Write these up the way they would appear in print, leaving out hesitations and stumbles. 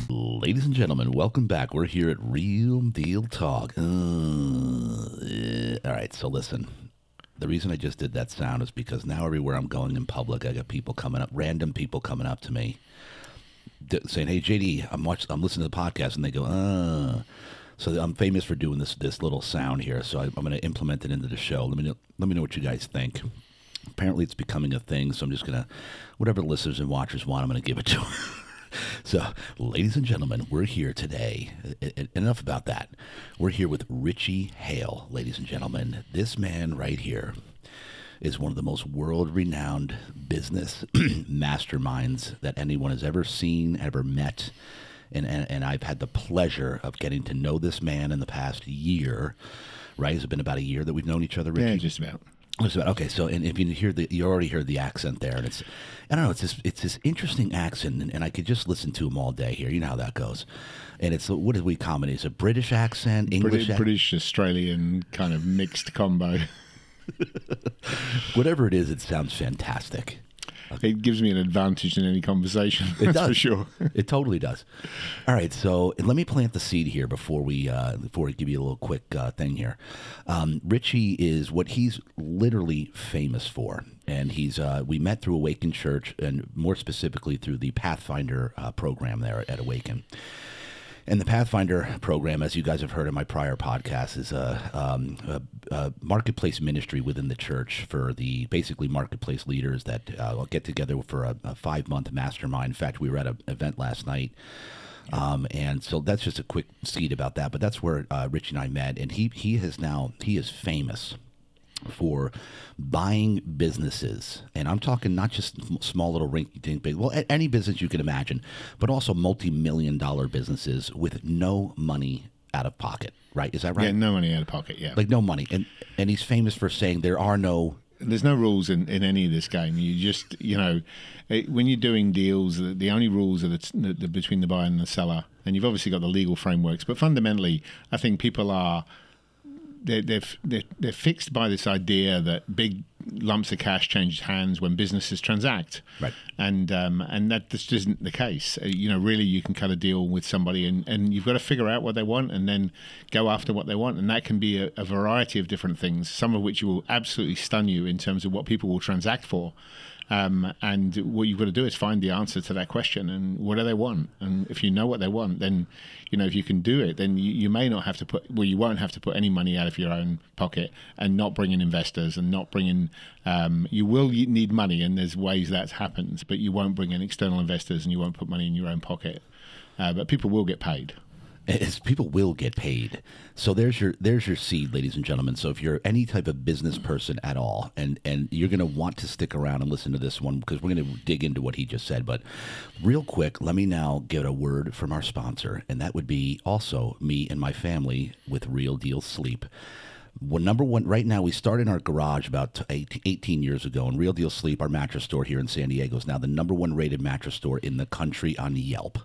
Ladies and gentlemen, welcome back. We're here at Real Deal Talk. All right, so listen. The reason I just did that sound is because now everywhere I'm going in public, I got people coming up, random people coming up to me, saying, "Hey, JD, I'm listening to the podcast," and they go, So I'm famous for doing this little sound here. So I'm going to implement it into the show. Let me know what you guys think. Apparently, it's becoming a thing. So I'm just going to, whatever listeners and watchers want, I'm going to give it to them. So, ladies and gentlemen, we're here today. Enough about that. We're here with Ritchie Hale, ladies and gentlemen. This man right here is one of the most world-renowned business masterminds that anyone has ever seen, ever met. And I've had the pleasure of getting to know this man in the past year. Right? Has it been about a year that we've known each other, Ritchie? Yeah, just about. Okay, so and if you already heard the accent there, and it's I don't know, it's this interesting accent, and I could just listen to him all day here. You know how that goes, and it's what did we comment? It's a British accent, English, British Australian kind of mixed combo. Whatever it is, it sounds fantastic. Okay. It gives me an advantage in any conversation. That's for sure. It totally does. All right, so let me plant the seed here before we give you a little quick thing here. Ritchie is what he's literally famous for, and we met through Awaken Church, and more specifically through the Pathfinder program there at Awaken. And the Pathfinder program, as you guys have heard in my prior podcast, is a marketplace ministry within the church for the basically marketplace leaders that get together for a 5-month mastermind. In fact, we were at an event last night. And so that's just a quick seed about that. But that's where Rich and I met. And he is famous for buying businesses, and I'm talking not just small little rinky-dink big, well, any business you can imagine, but also multi-million-dollar businesses with no money out of pocket, right? Is that right? Yeah, no money out of pocket, yeah. Like no money. And he's famous for saying there's no rules in any of this game. You just, when you're doing deals, the only rules are the between the buyer and the seller, and you've obviously got the legal frameworks, but fundamentally, I think people are they're fixed by this idea that big lumps of cash change hands when businesses transact, right? And that just isn't the case. Really, you can kind of deal with somebody, and you've got to figure out what they want, and then go after what they want, and that can be a variety of different things. Some of which will absolutely stun you in terms of what people will transact for. And what you've got to do is find the answer to that question, and what do they want? And if you know what they want, then if you can do it, then you may not have to you won't have to put any money out of your own pocket, and not bring in investors, and not bring in you will need money, and there's ways that happens, but you won't bring in external investors, and you won't put money in your own pocket, but people will get paid. People will get paid. So there's your seed, ladies and gentlemen. So if you're any type of business person at all, and you're going to want to stick around and listen to this one, because we're going to dig into what he just said. But real quick, let me now get a word from our sponsor, and that would be also me and my family with Real Deal Sleep. Well, number one, right now, we started in our garage about 18 years ago, and Real Deal Sleep, our mattress store here in San Diego, is now the number one rated mattress store in the country on Yelp.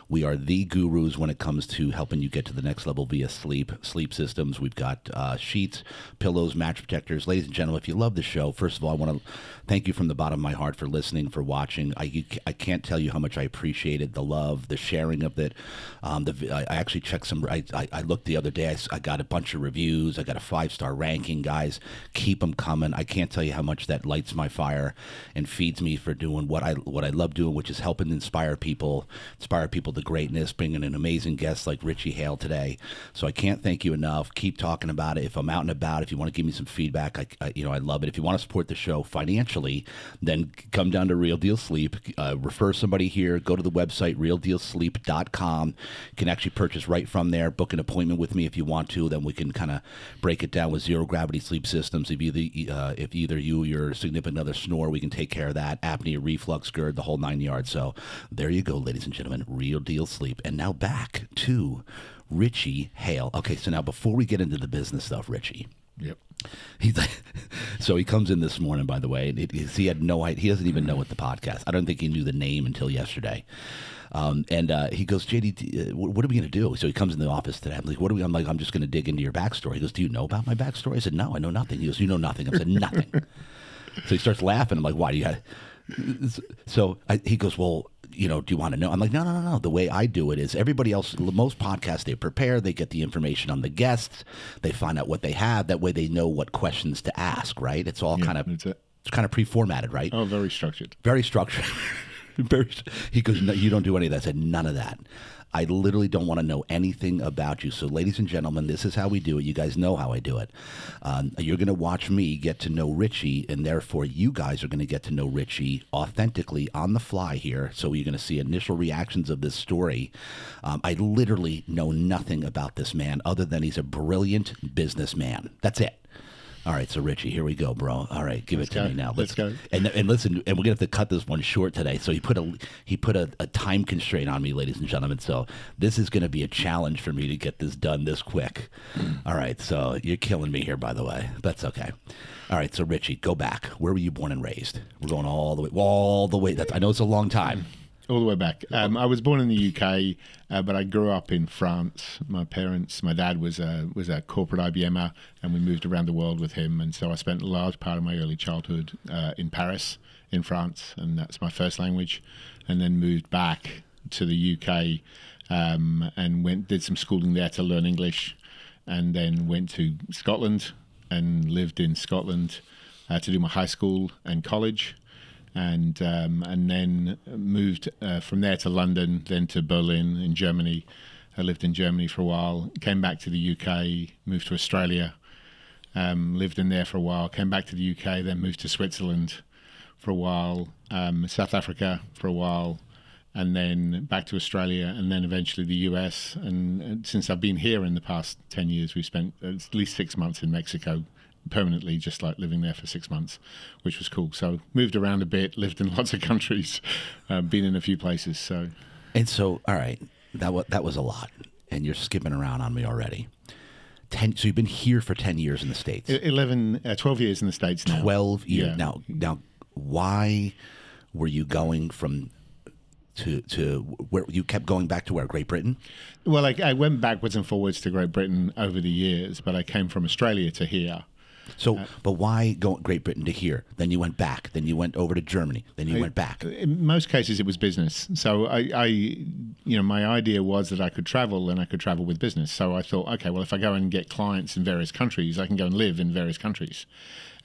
We are the gurus when it comes to helping you get to the next level via sleep systems. We've got sheets, pillows, mattress protectors. Ladies and gentlemen, if you love the show, first of all, I want to thank you from the bottom of my heart for listening, for watching. I can't tell you how much I appreciated the love, the sharing of it. I actually checked some. I looked the other day. I got a bunch of reviews. I got a 5-star ranking. Guys, keep them coming. I can't tell you how much that lights my fire and feeds me for doing what I love doing, which is helping inspire people to greatness, bringing an amazing guest like Ritchie Hale today. So I can't thank you enough. Keep talking about it. If I'm out and about, if you want to give me some feedback, I love it. If you want to support the show financially, then come down to Real Deal Sleep. Refer somebody here. Go to the website, realdealsleep.com. You can actually purchase right from there. Book an appointment with me if you want to. Then we can kind of break it down with zero gravity sleep systems. If either you or your significant other snore, we can take care of that. Apnea, reflux, GERD, the whole 9 yards. So there you go, ladies and gentlemen. Real Deal Sleep. And now back to Ritchie Hale. Okay, so now before we get into the business stuff, Ritchie. Yep. So he comes in this morning, by the way, and he had no idea. He doesn't even know what the podcast. I don't think he knew the name until yesterday. And he goes, JD, what are we going to do? So he comes in the office today. I'm like, I'm like, I'm just going to dig into your backstory. He goes, do you know about my backstory? I said, no, I know nothing. He goes, you know nothing. I said, nothing. So he starts laughing. I'm like, why? So he goes, well, do you want to know? I'm like, no. The way I do it is everybody else, most podcasts, they prepare, they get the information on the guests, they find out what they have. That way they know what questions to ask, right? It's all it's kind of pre-formatted, right? Oh, very structured. Very structured. He goes, no, you don't do any of that. I said, none of that. I literally don't want to know anything about you. So, ladies and gentlemen, this is how we do it. You guys know how I do it. You're going to watch me get to know Ritchie, and therefore you guys are going to get to know Ritchie authentically on the fly here. So you're going to see initial reactions of this story. I literally know nothing about this man other than he's a brilliant businessman. That's it. All right, so Ritchie, here we go, bro. All right, give it to me now. Let's go. And listen, and we're gonna have to cut this one short today. So he put a time constraint on me, ladies and gentlemen. So this is gonna be a challenge for me to get this done this quick. All right, so you're killing me here, by the way. That's okay. All right, so Ritchie, go back. Where were you born and raised? We're going all the way. I know it's a long time. All the way back. I was born in the UK, but I grew up in France. My dad was a corporate IBMer, and we moved around the world with him. And so I spent a large part of my early childhood in Paris, in France, and that's my first language. And then moved back to the UK and did some schooling there to learn English, and then went to Scotland and lived in Scotland to do my high school and college. And then moved from there to London, then to Berlin in Germany. I lived in Germany for a while, came back to the UK, moved to Australia, lived in there for a while, came back to the UK, then moved to Switzerland for a while, South Africa for a while, and then back to Australia, and then eventually the US. And since I've been here in the past 10 years, we've spent at least 6 months in Mexico, permanently, just like living there for 6 months, which was cool. So moved around a bit, lived in lots of countries, been in a few places. So all right, that was a lot, and you're skipping around on me already. So you've been here for 10 years in the States. 12 years in the States now. 12 years. Yeah. Now, why were you going from to where you kept going back to where? Great Britain? Well, I went backwards and forwards to Great Britain over the years, but I came from Australia to here. So, but why go Great Britain to here? Then you went back. Then you went over to Germany. Then you went back. In most cases, it was business. So my idea was that I could travel and I could travel with business. So I thought, okay, well, if I go and get clients in various countries, I can go and live in various countries.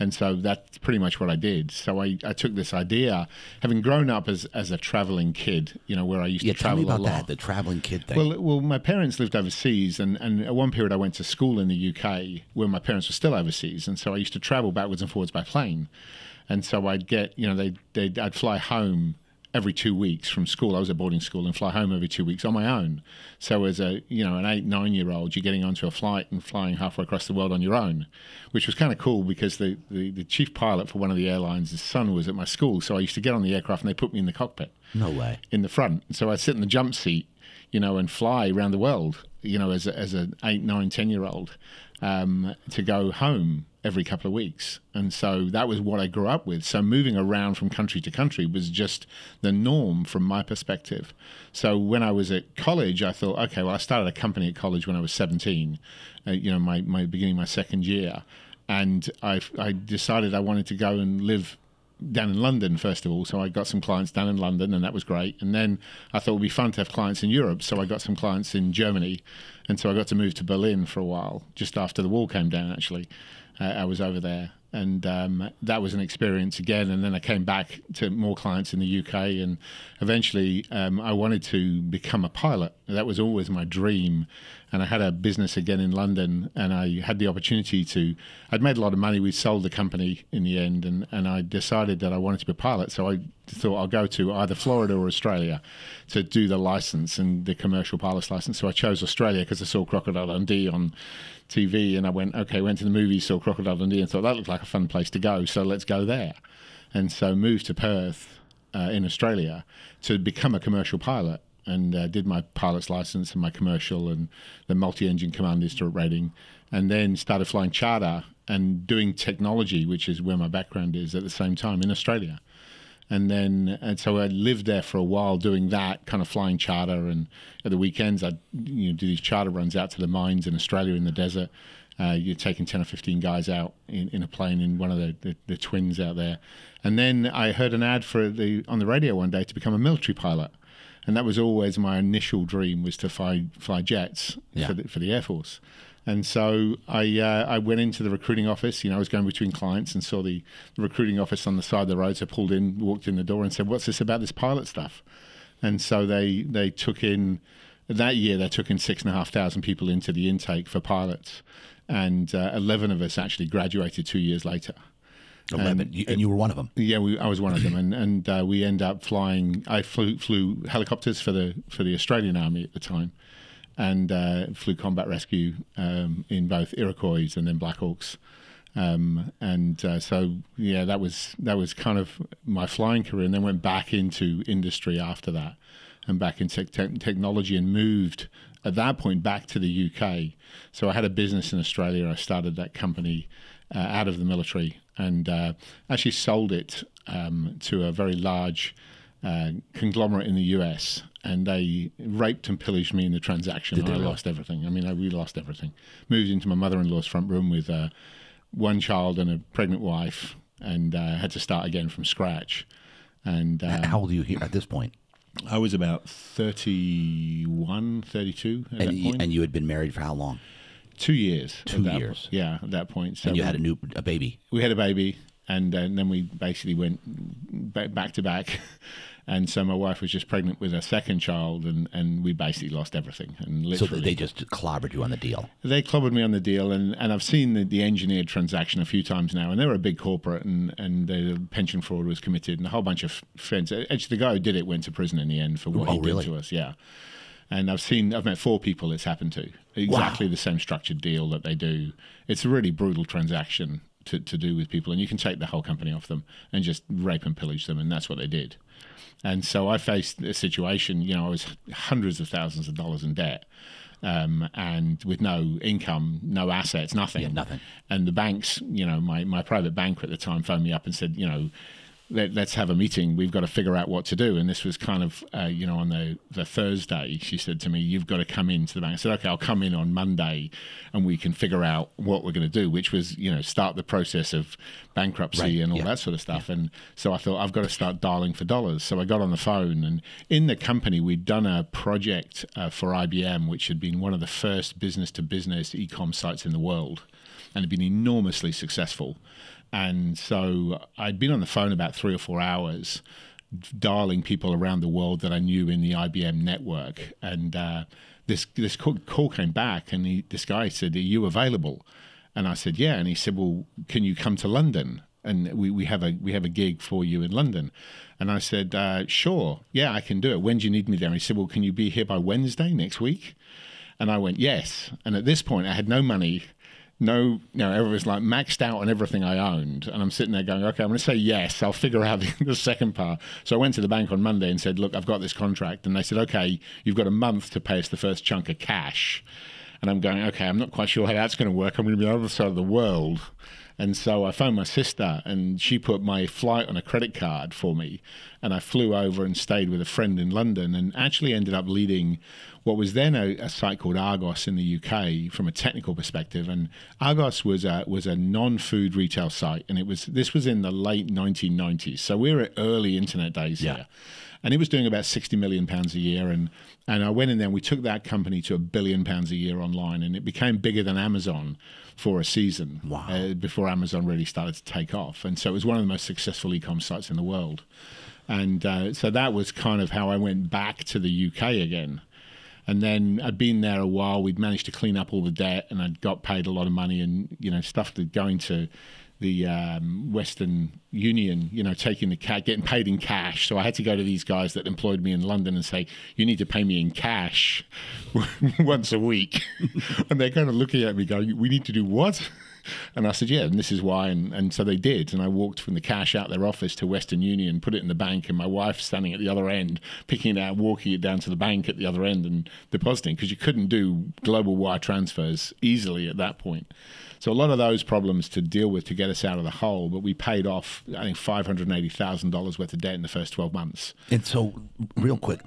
And so that's pretty much what I did. So I took this idea, having grown up as a traveling kid, where I used to travel a lot. Tell me about that, the traveling kid thing. Well, my parents lived overseas, and at one period I went to school in the UK where my parents were still overseas, and so I used to travel backwards and forwards by plane. And so I'd get, I'd fly home every 2 weeks from school. I was at boarding school, and fly home every 2 weeks on my own. So as an 8-9-year-old, you're getting onto a flight and flying halfway across the world on your own, which was kind of cool because the chief pilot for one of the airlines, his son was at my school. So I used to get on the aircraft and they put me in the cockpit. No way. In the front. So I'd sit in the jump seat, and fly around the world, as an 8, 9, 10-year-old to go home every couple of weeks. And so that was what I grew up with. So moving around from country to country was just the norm from my perspective. So when I was at college, I thought, okay, well, I started a company at college when I was 17, my second year. And I decided I wanted to go and live down in London, first of all. So I got some clients down in London, and that was great. And then I thought it would be fun to have clients in Europe. So I got some clients in Germany. And so I got to move to Berlin for a while, just after the wall came down, actually. I was over there, and that was an experience again. And then I came back to more clients in the UK, and eventually I wanted to become a pilot. That was always my dream. And I had a business again in London, and I had the opportunity I'd made a lot of money. We sold the company in the end, and I decided that I wanted to be a pilot. So I thought I'll go to either Florida or Australia to do the license and the commercial pilot's license. So I chose Australia because I saw Crocodile Dundee on TV, and I went to the movies, saw Crocodile Dundee, and thought that looked like a fun place to go, so let's go there. And so moved to Perth in Australia to become a commercial pilot, and did my pilot's license and my commercial and the multi-engine command instrument rating, and then started flying charter and doing technology, which is where my background is, at the same time in Australia. And so I lived there for a while doing that, kind of flying charter, and at the weekends I'd do these charter runs out to the mines in Australia in the desert, You're taking 10 or 15 guys out in a plane in one of the twins out there. And then I heard an ad on the radio one day to become a military pilot. And that was always my initial dream, was to fly jets for the Air Force. And so I went into the recruiting office. I was going between clients and saw the recruiting office on the side of the road. So I pulled in, walked in the door and said, "What's this about this pilot stuff?" And so they took in, that year, they took in 6,500 people into the intake for pilots. And 11 of us actually graduated 2 years later. 11, and you were one of them. Yeah, I was one of them, and we end up flying. I flew helicopters for the Australian Army at the time, and flew combat rescue in both Iroquois and then Black Hawks, so yeah, that was kind of my flying career, and then went back into industry after that, and back into technology, and moved at that point back to the UK. So I had a business in Australia. I started that company out of the military, and actually sold it to a very large conglomerate in the US, and they raped and pillaged me in the transaction. I lost everything. I mean, we lost everything. Moved into my mother-in-law's front room with one child and a pregnant wife, and had to start again from scratch. And how old are you here at this point? I was about 31, 32 at that point. And you had been married for how long? 2 years. 2 years. Yeah, at that point. So and you had a baby. We had a baby, and then we basically went back to back. And so my wife was just pregnant with her second child, and we basically lost everything. And literally, so they just clobbered you on the deal. They clobbered me on the deal, and I've seen the engineered transaction a few times now, and they were a big corporate, and the pension fraud was committed, and a whole bunch of friends. Actually, the guy who did it went to prison in the end for what he did to us. Yeah. And I've met 4 people it's happened to. Exactly the same structured deal that they do. It's a really brutal transaction to do with people, and you can take the whole company off them and just rape and pillage them, and that's what they did. And so I faced a situation, I was hundreds of thousands of dollars in debt, and with no income, no assets, nothing. Yeah, nothing. And the banks, my private banker at the time phoned me up and said, let's have a meeting. We've got to figure out what to do. And this was kind of, on the Thursday, she said to me, "You've got to come into the bank." I said, "Okay, I'll come in on Monday and we can figure out what we're going to do," which was, start the process of bankruptcy and all that sort of stuff. And so I thought, I've got to start dialing for dollars. So I got on the phone, and in the company, we'd done a project for IBM, which had been one of the first business-to-business e-com sites in the world, and had been enormously successful. And so I'd been on the phone about 3 or 4 hours, dialing people around the world that I knew in the IBM network. And this call came back, and this guy said, "Are you available?" And I said, "Yeah." And he said, "Well, can you come to London? And we have a gig for you in London." And I said, "Sure, yeah, I can do it. When do you need me there?" And he said, "Well, can you be here by Wednesday next week?" And I went, "Yes." And at this point, I had no money. No, it was like maxed out on everything I owned. And I'm sitting there going, okay, I'm going to say yes. I'll figure out the second part. So I went to the bank on Monday and said, "Look, I've got this contract." And they said, "Okay, you've got a month to pay us the first chunk of cash." And I'm going, okay, I'm not quite sure how that's going to work. I'm going to be on the other side of the world. And so I phoned my sister, and she put my flight on a credit card for me. And I flew over and stayed with a friend in London, and actually ended up leading what was then a site called Argos in the UK from a technical perspective. And Argos was a non-food retail site, and this was in the late 1990s. So we were at early internet days here. And it was doing about £60 million a year. And I went in there, and we took that company to £1 billion a year online, and it became bigger than Amazon for a season. Wow. Before Amazon really started to take off. And so it was one of the most successful e-com sites in the world. And so that was kind of how I went back to the UK again. And then I'd been there a while. We'd managed to clean up all the debt, and I'd got paid a lot of money, and stuff that going to the Western Union, taking getting paid in cash. So I had to go to these guys that employed me in London and say, "You need to pay me in cash once a week." And they're kind of looking at me going, "We need to do what?" And I said, "Yeah, and this is why." And so they did. And I walked from the cash out their office to Western Union, put it in the bank, and my wife standing at the other end, picking it out, walking it down to the bank at the other end and depositing, because you couldn't do global wire transfers easily at that point. So a lot of those problems to deal with to get us out of the hole, but we paid off, I think, $580,000 worth of debt in the first 12 months. And so, real quick,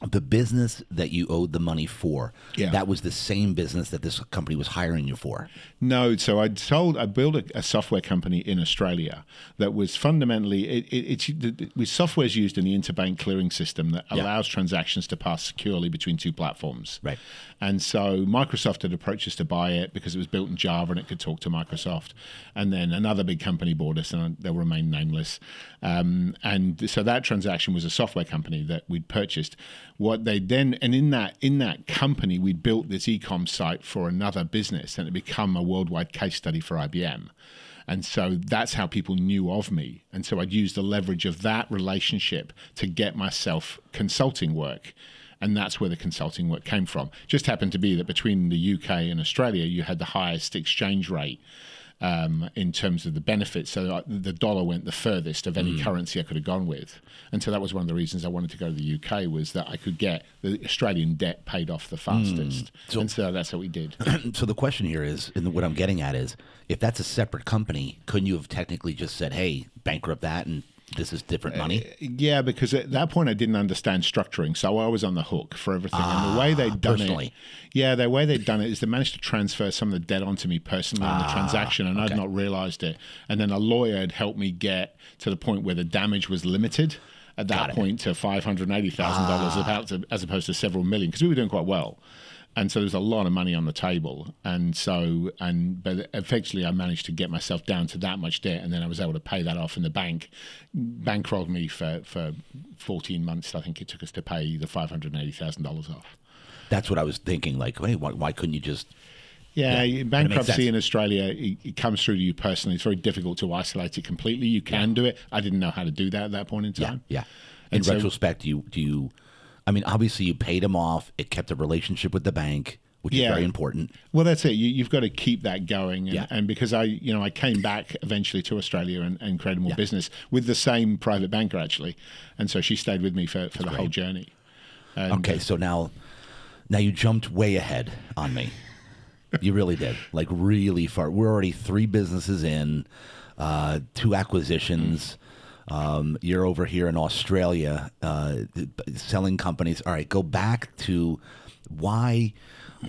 the business that you owed the money for, Yeah. that was the same business that this company was hiring you for. No, so I built a software company in Australia that was fundamentally software is used in the interbank clearing system that allows transactions to pass securely between two platforms. Right. And so Microsoft had approached us to buy it because it was built in Java and it could talk to Microsoft. And then another big company bought us, and they'll remain nameless. And so that transaction was a software company that we'd purchased. What they then, and in that company, we built this e-com site for another business, and it became a worldwide case study for IBM. And so that's how people knew of me. And so I'd use the leverage of that relationship to get myself consulting work. And that's where the consulting work came from. Just happened to be that between the UK and Australia, you had the highest exchange rate in terms of the benefits. So the dollar went the furthest of any currency I could have gone with. And so that was one of the reasons I wanted to go to the UK, was that I could get the Australian debt paid off the fastest. And so that's what we did. So the question here is, and what I'm getting at is, if that's a separate company, couldn't you have technically just said, hey, bankrupt that and this is different money? Yeah, because at that point I didn't understand structuring, so I was on the hook for everything. And the way they'd done it, the way they'd done it is they managed to transfer some of the debt onto me personally in the transaction, and I'd not realized it. And then a lawyer had helped me get to the point where the damage was limited at that point to $580,000 as opposed to several million, because we were doing quite well. And so there's a lot of money on the table. But effectively I managed to get myself down to that much debt, and then I was able to pay that off, and the bank bankrolled me for 14 months. I think it took us to pay the $580,000 off. That's what I was thinking. Like, hey, why couldn't you just... Yeah, bankruptcy in Australia, it comes through to you personally. It's very difficult to isolate it completely. You can do it. I didn't know how to do that at that point in time. Yeah. In retrospect, do you I mean, obviously you paid him off. It kept a relationship with the bank, which is very important. Well, that's it. You've got to keep that going. And because I came back eventually to Australia and created more business with the same private banker, actually. And so she stayed with me for the whole journey. And, so now you jumped way ahead on me. You really did. Like, really far. We're already 3 businesses in, 2 acquisitions. You're over here in Australia selling companies. All right, go back to why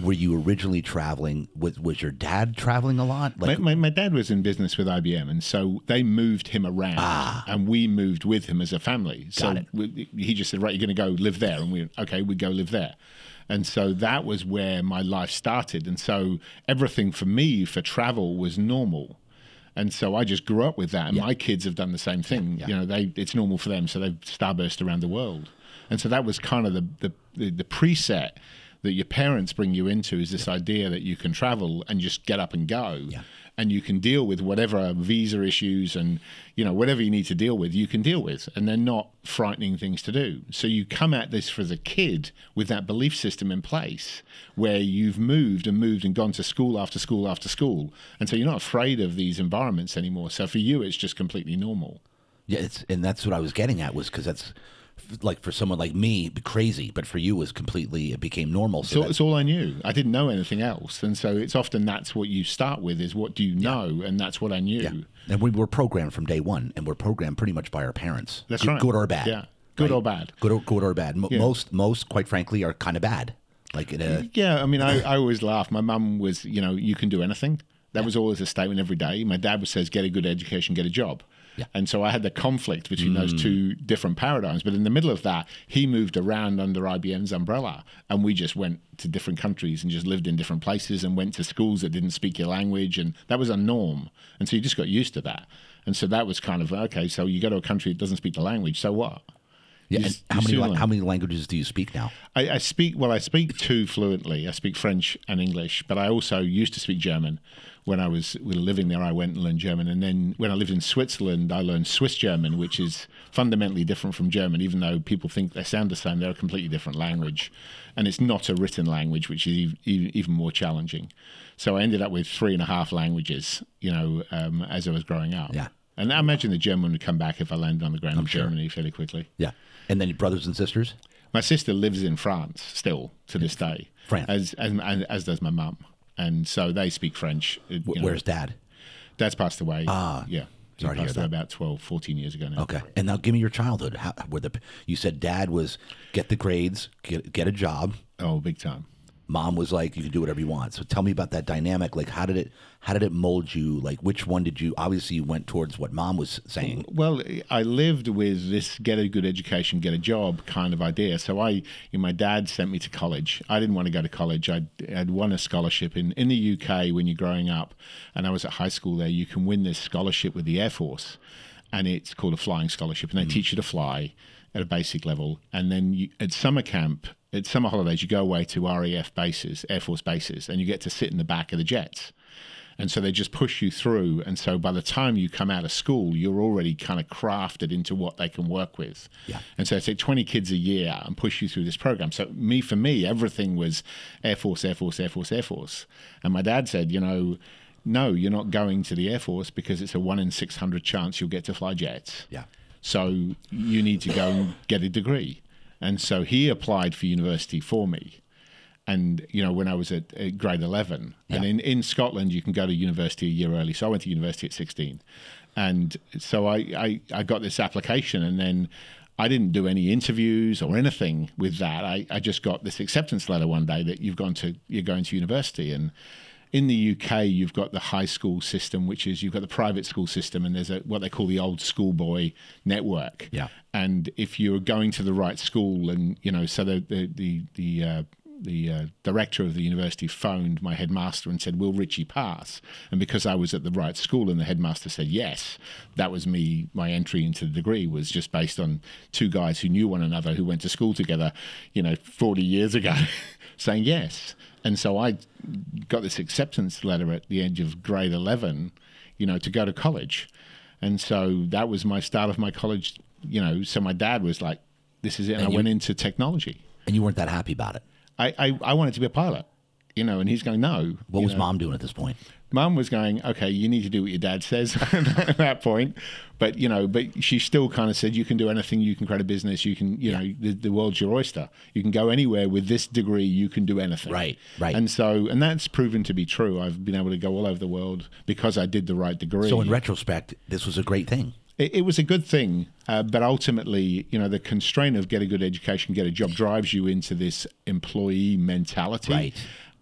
were you originally traveling? Was your dad traveling a lot? Like, my dad was in business with IBM, and so they moved him around, and we moved with him as a family. So he just said, right, you're going to go live there. And we'd go live there. And so that was where my life started. And so everything for me for travel was normal. And so I just grew up with that, and my kids have done the same thing. It's normal for them, so they've starburst around the world. And so that was kind of the preset that your parents bring you into, is this idea that you can travel and just get up and go, and you can deal with whatever visa issues and whatever you need to deal with, you can deal with, and they're not frightening things to do. So you come at this for the kid with that belief system in place, where you've moved and gone to school after school after school, and so you're not afraid of these environments anymore. So for you, it's just completely normal. Yeah, and that's what I was getting at, was because that's, like, for someone like me, crazy, but for you it became normal. So it's all I knew. I didn't know anything else. And so it's often that's what you start with, is what do you know? And that's what I knew. Yeah. And we were programmed from day one, and we're programmed pretty much by our parents. That's right. Good or bad. Yeah. Good or bad. Good or bad. Most, quite frankly, are kind of bad. Like, I mean, I always laugh. My mum was, you can do anything. That was always a statement every day. My dad says, get a good education, get a job. Yeah. And so I had the conflict between those two different paradigms. But in the middle of that, he moved around under IBM's umbrella, and we just went to different countries and just lived in different places and went to schools that didn't speak your language. And that was a norm. And so you just got used to that. And so that was kind of, okay, so you go to a country that doesn't speak the language, so what? Yeah. And how many languages do you speak now? I speak 2 fluently. I speak French and English, but I also used to speak German. When I was living there, I went and learned German. And then when I lived in Switzerland, I learned Swiss German, which is fundamentally different from German. Even though people think they sound the same, they're a completely different language. And it's not a written language, which is even more challenging. So I ended up with 3.5 languages, as I was growing up. Yeah. And I imagine the German would come back if I landed on the ground in Germany fairly quickly. Yeah. And then your brothers and sisters? My sister lives in France still to this day. France. As does my mum. And so they speak French. Where's Dad? Dad's passed away. Yeah. He passed away about 12, 14 years ago now. Okay. And now give me your childhood. You said dad was get the grades, get a job. Oh, big time. Mom was like, you can do whatever you want. So tell me about that dynamic. Like, how did it mold you? Like, which one did you, obviously you went towards what mom was saying. Well, I lived with this get a good education, get a job kind of idea. So my dad sent me to college. I didn't want to go to college. I'd won a scholarship in the UK when you're growing up, and I was at high school there. You can win this scholarship with the Air Force, and it's called a flying scholarship, and they teach you to fly at a basic level. And then at summer camp, at summer holidays, you go away to RAF bases, Air Force bases, and you get to sit in the back of the jets. And so they just push you through. And so by the time you come out of school, you're already kind of crafted into what they can work with. Yeah. And so they take 20 kids a year and push you through this program. So for me, everything was Air Force, Air Force, Air Force, Air Force. And my dad said, no, you're not going to the Air Force because it's a 1 in 600 chance you'll get to fly jets. Yeah. So you need to go and get a degree. And so he applied for university for me. And, when I was at grade 11, and in Scotland, you can go to university a year early. So I went to university at 16. And so I got this application, and then I didn't do any interviews or anything with that. I just got this acceptance letter one day that you're going to university. And in the UK, you've got the high school system, which is you've got the private school system, and there's what they call the old schoolboy network. Yeah. And if you're going to the right school, and so the director of the university phoned my headmaster and said, "Will Ritchie pass?" And because I was at the right school and the headmaster said yes, that was me. My entry into the degree was just based on two guys who knew one another, who went to school together, 40 years ago, saying yes. And so I got this acceptance letter at the end of grade 11, to go to college. And so that was my start of my college, so my dad was like, this is it. And I went into technology. And you weren't that happy about it? I wanted to be a pilot, and he's going, no. What was mom doing at this point? Mum was going, okay, you need to do what your dad says at that point. But, but she still kind of said, you can do anything. You can create a business. You can, the world's your oyster. You can go anywhere with this degree. You can do anything. Right. And that's proven to be true. I've been able to go all over the world because I did the right degree. So in retrospect, this was a great thing. It was a good thing, but ultimately, the constraint of get a good education, get a job drives you into this employee mentality. Right.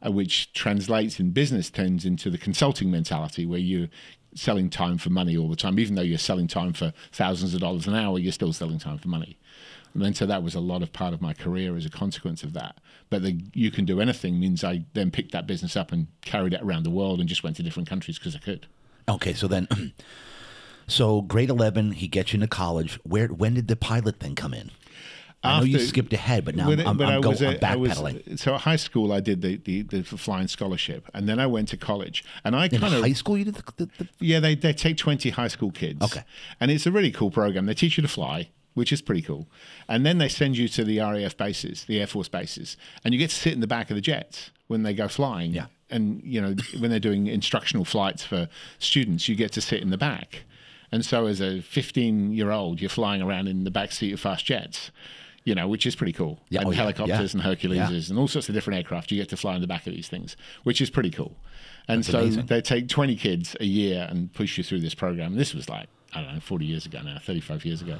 Which translates in business terms into the consulting mentality, where you're selling time for money all the time. Even though you're selling time for thousands of dollars an hour, you're still selling time for money. And then so that was a lot of part of my career as a consequence of that. But you can do anything means I then picked that business up and carried it around the world and just went to different countries because I could. Okay, so then, so grade 11, he gets you into college. When did the pilot thing come in? I know you skipped ahead, but now I'm backpedaling. So at high school, I did the flying scholarship, and then I went to college. And I high school, you did Yeah, they take 20 high school kids. Okay. And it's a really cool program. They teach you to fly, which is pretty cool. And then they send you to the RAF bases, the Air Force bases, and you get to sit in the back of the jets when they go flying. Yeah. And, when they're doing instructional flights for students, you get to sit in the back. And so as a 15-year-old, you're flying around in the back seat of fast jets. Which is pretty cool. Yeah, and helicopters and Herculeses and all sorts of different aircraft. You get to fly in the back of these things, which is pretty cool. And That's so amazing. They take 20 kids a year and push you through this program. And this was like, 40 years ago now, 35 years ago.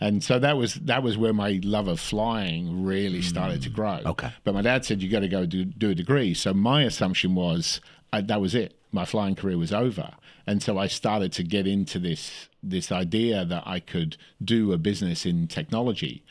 And so that was where my love of flying really started to grow. Okay. But my dad said, you got to go do a degree. So my assumption was that was it. My flying career was over. And so I started to get into this idea that I could do a business in technology.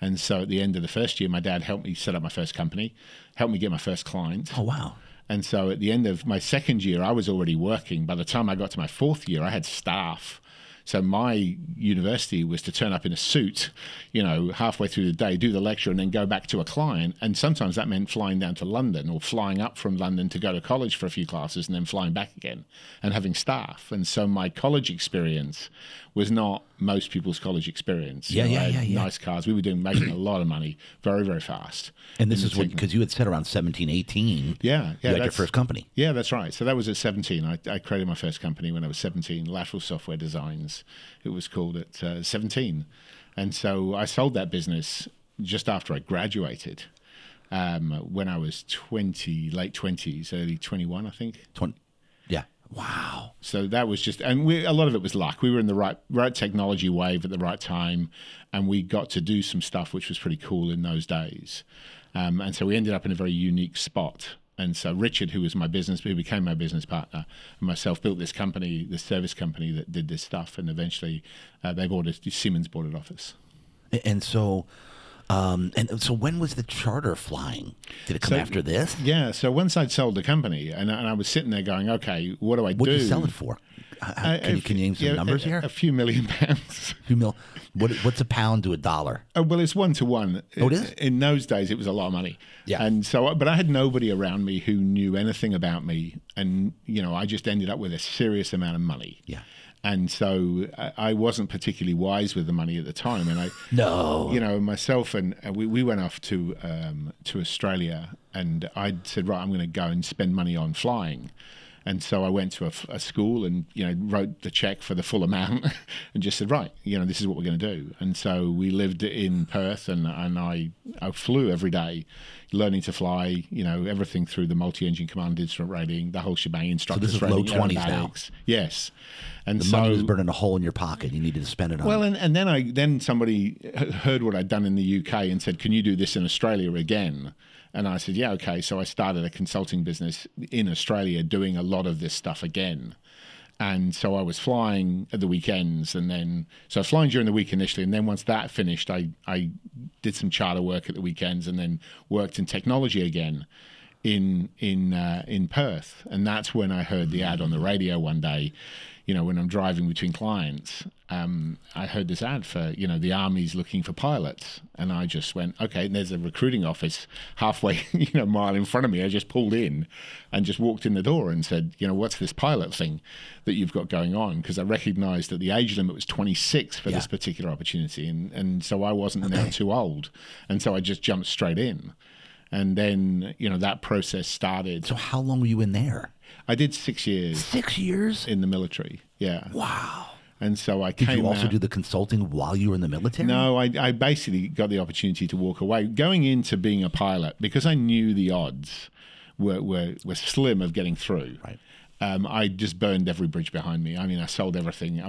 And so at the end of the first year, my dad helped me set up my first company, helped me get my first client. Oh, wow. And so at the end of my second year, I was already working. By the time I got to my fourth year, I had staff. So my university was to turn up in a suit, halfway through the day, do the lecture, and then go back to a client. And sometimes that meant flying down to London or flying up from London to go to college for a few classes and then flying back again and having staff. And so my college experience was not most people's college experience. Yeah. Nice cars. We were making a lot of money very, very fast. And this is because you had said around 17, 18. Yeah. You had your first company. Yeah, that's right. So that was at 17. I created my first company when I was 17, Lateral Software Designs, it was called at 17. And so I sold that business just after I graduated, when I was 20, late 20s, early 21, I think. 20. Yeah. Wow. So that was just, and a lot of it was luck. We were in the right technology wave at the right time, and we got to do some stuff which was pretty cool in those days. And so we ended up in a very unique spot. And so Richard, who became my business partner, and myself built this company, this service company that did this stuff, and eventually Siemens bought it off us. And so when was the charter flying? Did it come after this? Yeah. So once I'd sold the company, and I was sitting there going, okay, what do I do? What did you sell it for? Can you name some numbers here? A few £1 million. What's a pound to a dollar? Oh, well, it's 1 to 1. Oh, it is? In those days, it was a lot of money. Yeah. And so, but I had nobody around me who knew anything about me. And, I just ended up with a serious amount of money. Yeah. And so I wasn't particularly wise with the money at the time. And myself and we went off to Australia, and I said, right, I'm going to go and spend money on flying. And so I went to a school and, wrote the check for the full amount and just said, right, this is what we're going to do. And so we lived in Perth, and I flew every day, learning to fly, everything through the multi-engine command instrument rating, the whole shebang, instructor training. So this is low 20s now. Yes. And the money was burning a hole in your pocket. You needed to spend it on. Well, and then somebody heard what I'd done in the UK and said, can you do this in Australia again? And I said, yeah, okay. So I started a consulting business in Australia doing a lot of this stuff again. And so I was flying at the weekends, and then, so I was flying during the week initially. And then once that finished, I did some charter work at the weekends, and then worked in technology again in Perth. And that's when I heard the ad on the radio one day, when I'm driving between clients. I heard this ad for, the Army's looking for pilots. And I just went, okay, and there's a recruiting office halfway, mile in front of me. I just pulled in and just walked in the door and said, what's this pilot thing that you've got going on? Because I recognized that the age limit was 26 for this particular opportunity. And so I wasn't now too old. And so I just jumped straight in. And then, that process started. So how long were you in there? I did 6 years. 6 years? In the military, yeah. Wow. And so Did you also do the consulting while you were in the military? No, I basically got the opportunity to walk away. Going into being a pilot, because I knew the odds were slim of getting through. Right. I just burned every bridge behind me. I sold everything.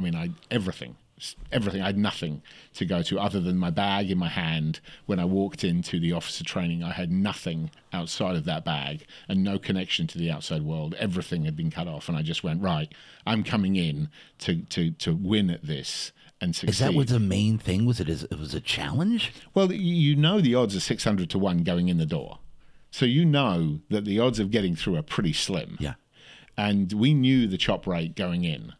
Everything. I had nothing to go to other than my bag in my hand. When I walked into the officer training, I had nothing outside of that bag and no connection to the outside world. Everything had been cut off, and I just went, right, I'm coming in to win at this and succeed. Is that what the main thing was? It was a challenge? Well, the odds are 600 to 1 going in the door. So that the odds of getting through are pretty slim. Yeah. And we knew the chop rate going in.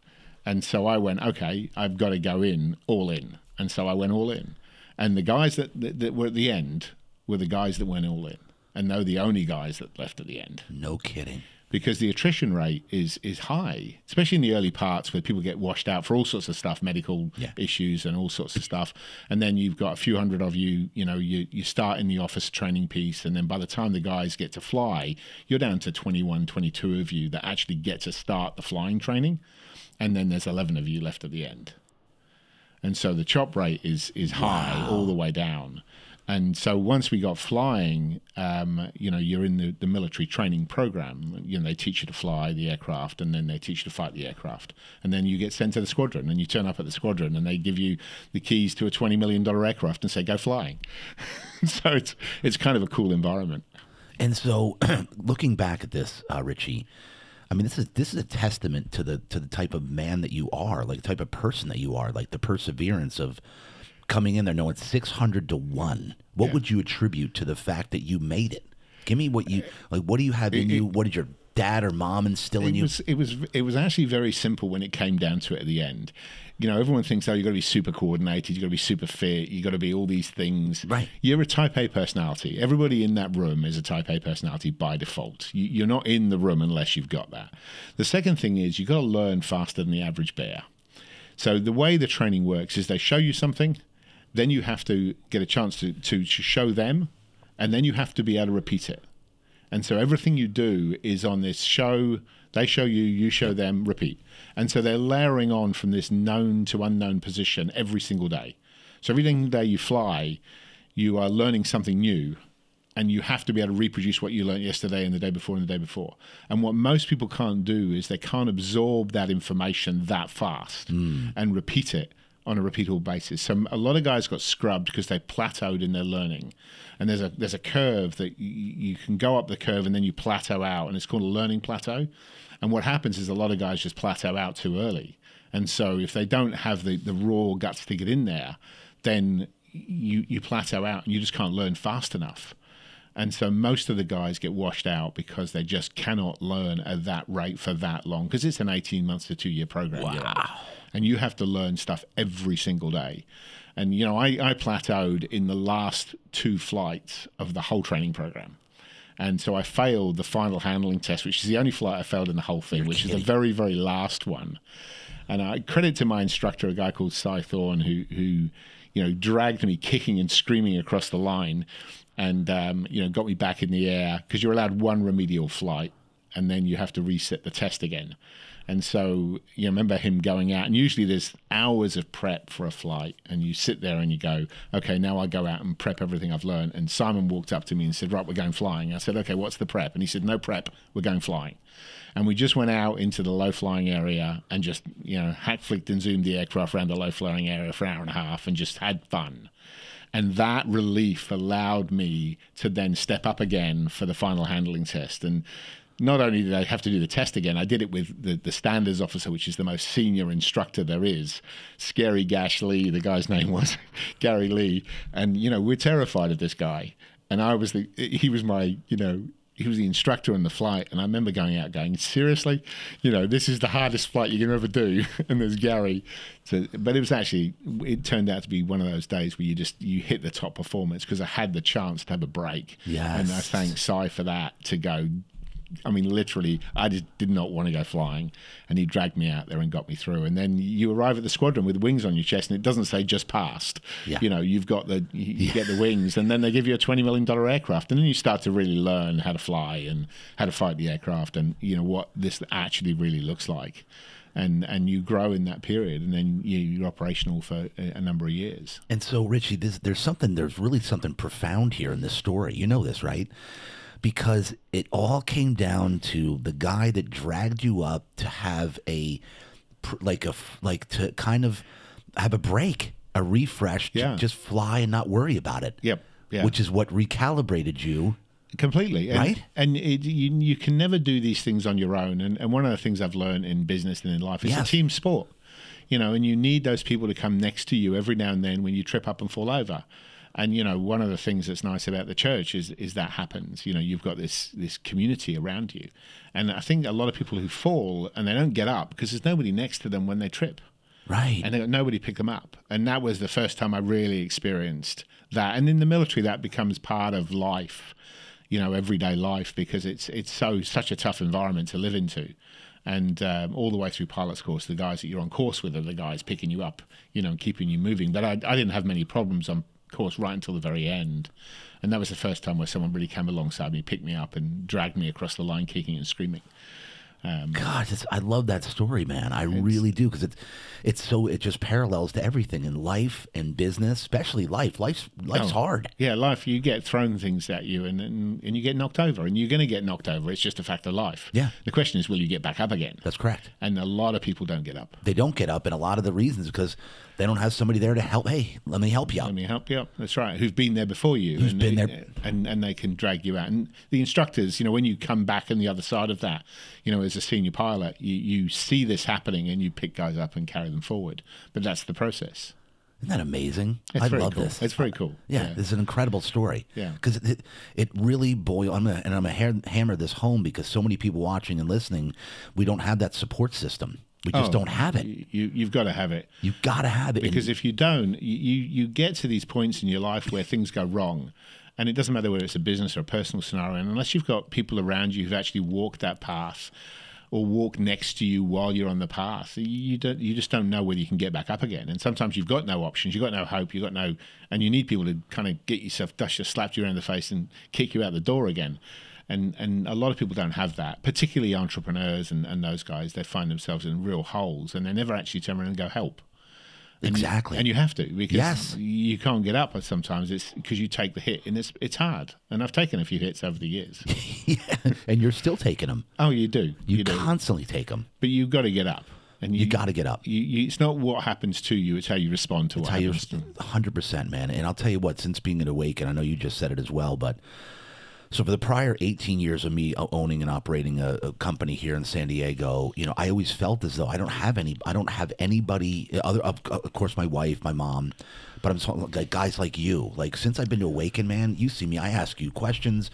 And so I went, okay, I've got to go in, all in. And so I went all in. And the guys that were at the end were the guys that went all in. And they're the only guys that left at the end. No kidding. Because the attrition rate is high, especially in the early parts where people get washed out for all sorts of stuff, medical issues and all sorts of stuff. And then you've got a few hundred of you, you start in the officer training piece. And then by the time the guys get to fly, you're down to 21, 22 of you that actually get to start the flying training. And then there's 11 of you left at the end. And so the chop rate is high all the way down. And so once we got flying, you're in the military training program. They teach you to fly the aircraft, and then they teach you to fight the aircraft. And then you get sent to the squadron, and you turn up at the squadron, and they give you the keys to a $20 million aircraft and say, go flying. So it's kind of a cool environment. And so looking back at this, Ritchie, this is a testament to the type of man that you are, like the type of person that you are, like the perseverance of coming in there knowing 600 to 1. What would you attribute to the fact that you made it? Give me what do you have in you? What did your dad or mom instill in you? It was actually very simple when it came down to it at the end. Everyone thinks, you've got to be super coordinated, you've got to be super fit, you've got to be all these things. Right. You're a type A personality. Everybody in that room is a type A personality by default. You're not in the room unless you've got that. The second thing is you've got to learn faster than the average bear. So the way the training works is they show you something, then you have to get a chance to show them, and then you have to be able to repeat it. And so everything you do is on this show. They show you, you show them, repeat. And so they're layering on from this known to unknown position every single day. So every single day you fly, you are learning something new and you have to be able to reproduce what you learned yesterday and the day before and the day before. And what most people can't do is they can't absorb that information that fast and repeat it on a repeatable basis. So a lot of guys got scrubbed because they plateaued in their learning. And there's a curve that you can go up the curve and then you plateau out, and it's called a learning plateau. And what happens is a lot of guys just plateau out too early. And so if they don't have the raw guts to get in there, then you plateau out and you just can't learn fast enough. And so most of the guys get washed out because they just cannot learn at that rate for that long, because it's an 18 months to 2 year program. Wow. And you have to learn stuff every single day. And, I plateaued in the last 2 flights of the whole training program. And so I failed the final handling test, which is the only flight I failed in the whole thing, which is the very, very last one. And I credit to my instructor, a guy called Cy Thorne, who dragged me kicking and screaming across the line and, got me back in the air, because you're allowed 1 remedial flight and then you have to reset the test again. And so you remember him going out, and usually there's hours of prep for a flight, and you sit there and you go, okay, now I go out and prep everything I've learned. And Simon walked up to me and said, right, we're going flying. I said, okay, what's the prep? And he said, no prep, we're going flying. And we just went out into the low flying area and just, hack flicked and zoomed the aircraft around the low flying area for an hour and a half and just had fun. And that relief allowed me to then step up again for the final handling test. And not only did I have to do the test again, I did it with the standards officer, which is the most senior instructor there is, Scary Gash Lee, the guy's name was, Gary Lee. And, we're terrified of this guy. And he was the instructor on the flight. And I remember going out going, seriously, this is the hardest flight you can ever do. And there's Gary. But it turned out to be one of those days where you hit the top performance, because I had the chance to have a break. Yes. And I thank Cy for that, to go. I mean, literally, I just did not want to go flying, and he dragged me out there and got me through. And then you arrive at the squadron with wings on your chest, and it doesn't say just passed. Yeah. You've got you get the wings, and then they give you a $20 million aircraft, and then you start to really learn how to fly and how to fight the aircraft, and what this actually really looks like. And you grow in that period, and then you're operational for a number of years. And so, Ritchie, there's really something profound here in this story. You know this, right? Because it all came down to the guy that dragged you up to have to kind of have a break, a refresh, to just fly and not worry about it. Yep. Yeah. Which is what recalibrated you. Completely. Right? And you can never do these things on your own. And one of the things I've learned in business and in life is a team sport. And you need those people to come next to you every now and then when you trip up and fall over. And, one of the things that's nice about the church is that happens. You've got this community around you. And I think a lot of people who fall and they don't get up because there's nobody next to them when they trip. Right. And they got nobody pick them up. And that was the first time I really experienced that. And in the military, that becomes part of life, everyday life, because it's such a tough environment to live into. And all the way through pilot's course, the guys that you're on course with are the guys picking you up, and keeping you moving. But I didn't have many problems on course right until the very end, and that was the first time where someone really came alongside me, picked me up, and dragged me across the line, kicking and screaming. God, I love that story, man. I really do, because it just parallels to everything in life and business, especially life. Life's hard. Yeah, life. You get thrown things at you, and you get knocked over, and you're going to get knocked over. It's just a fact of life. Yeah. The question is, will you get back up again? That's correct. And a lot of people don't get up. They don't get up, and a lot of the reasons is because they don't have somebody there to help. Hey, let me help you out. Let me help you out. That's right. Who's been there before you. Who's been there. And they can drag you out. And the instructors, when you come back on the other side of that, as a senior pilot, you see this happening and you pick guys up and carry them forward. But that's the process. Isn't that amazing? I love cool. this. It's very cool. Yeah, it's an incredible story. Yeah. Because it really I'm going to hammer this home, because so many people watching and listening, we don't have that support system. We just don't have it. You've got to have it. You've got to have it. Because if you don't, you get to these points in your life where things go wrong. And it doesn't matter whether it's a business or a personal scenario. And unless you've got people around you who've actually walked that path or walk next to you while you're on the path, you just don't know whether you can get back up again. And sometimes you've got no options, you've got no hope, and you need people to kind of get yourself, slap you around the face and kick you out the door again. And a lot of people don't have that, particularly entrepreneurs and those guys. They find themselves in real holes, and they never actually turn around and go help. Exactly. And you have to, because Yes. you can't get up sometimes. It's because you take the hit, and it's hard. And I've taken a few hits over the years. Yeah. And you're still taking them. Oh, you do. You do. constantly take them. But you've got to get up. And You got to get up. it's not what happens to you; it's how you respond to what happens. 100%, man. And I'll tell you what, since being an Awaken, I know you just said it as well, but so for the prior 18 years of me owning and operating a company here in San Diego, I always felt as though I don't have anybody other, of course, my wife, my mom, but I'm talking like guys like you. Like, since I've been to Awaken, man, you see me, I ask you questions.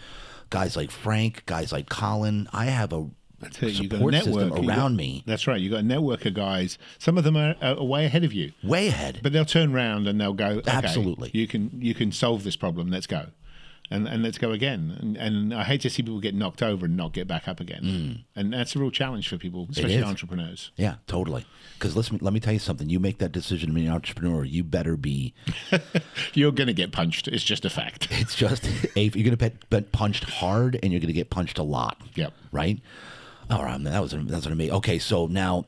Guys like Frank, guys like Colin, I have a support system around me. That's right. You've got a network of guys. Some of them are way ahead of you. Way ahead. But they'll turn around and they'll go, okay, absolutely. You can solve this problem. Let's go. And let's go again. And I hate to see people get knocked over and not get back up again. And that's a real challenge for people, especially entrepreneurs. Yeah, totally. Because let me tell you something. You make that decision to be an entrepreneur, you better be... You're going to get punched. It's just a fact. It's just, you're going to get punched hard, and you're going to get punched a lot. Yep. Right? All right, that's what I made. Okay, so now,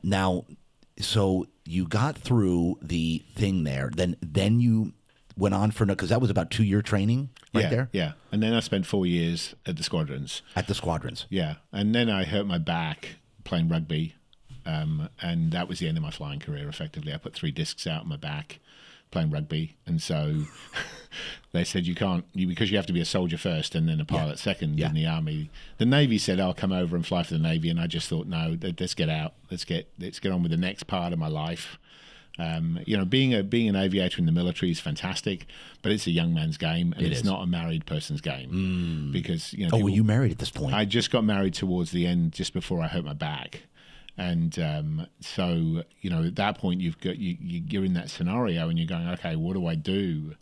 so you got through the thing there. Then you went on for, because that was about 2-year training there? Yeah. And then I spent 4 years at the Squadrons. Yeah. And then I hurt my back playing rugby. And that was the end of my flying career, effectively. I put 3 discs out on my back playing rugby. And so they said, because you have to be a soldier first and then a pilot second in the Army. The Navy said, I'll come over and fly for the Navy. And I just thought, no, let's get out. Let's get on with the next part of my life. Being an aviator in the military is fantastic, but it's a young man's game, and it's not a married person's game. Because were you married at this point? I just got married towards the end, just before I hurt my back, and so at that point you're in that scenario, and you're going, okay, what do I do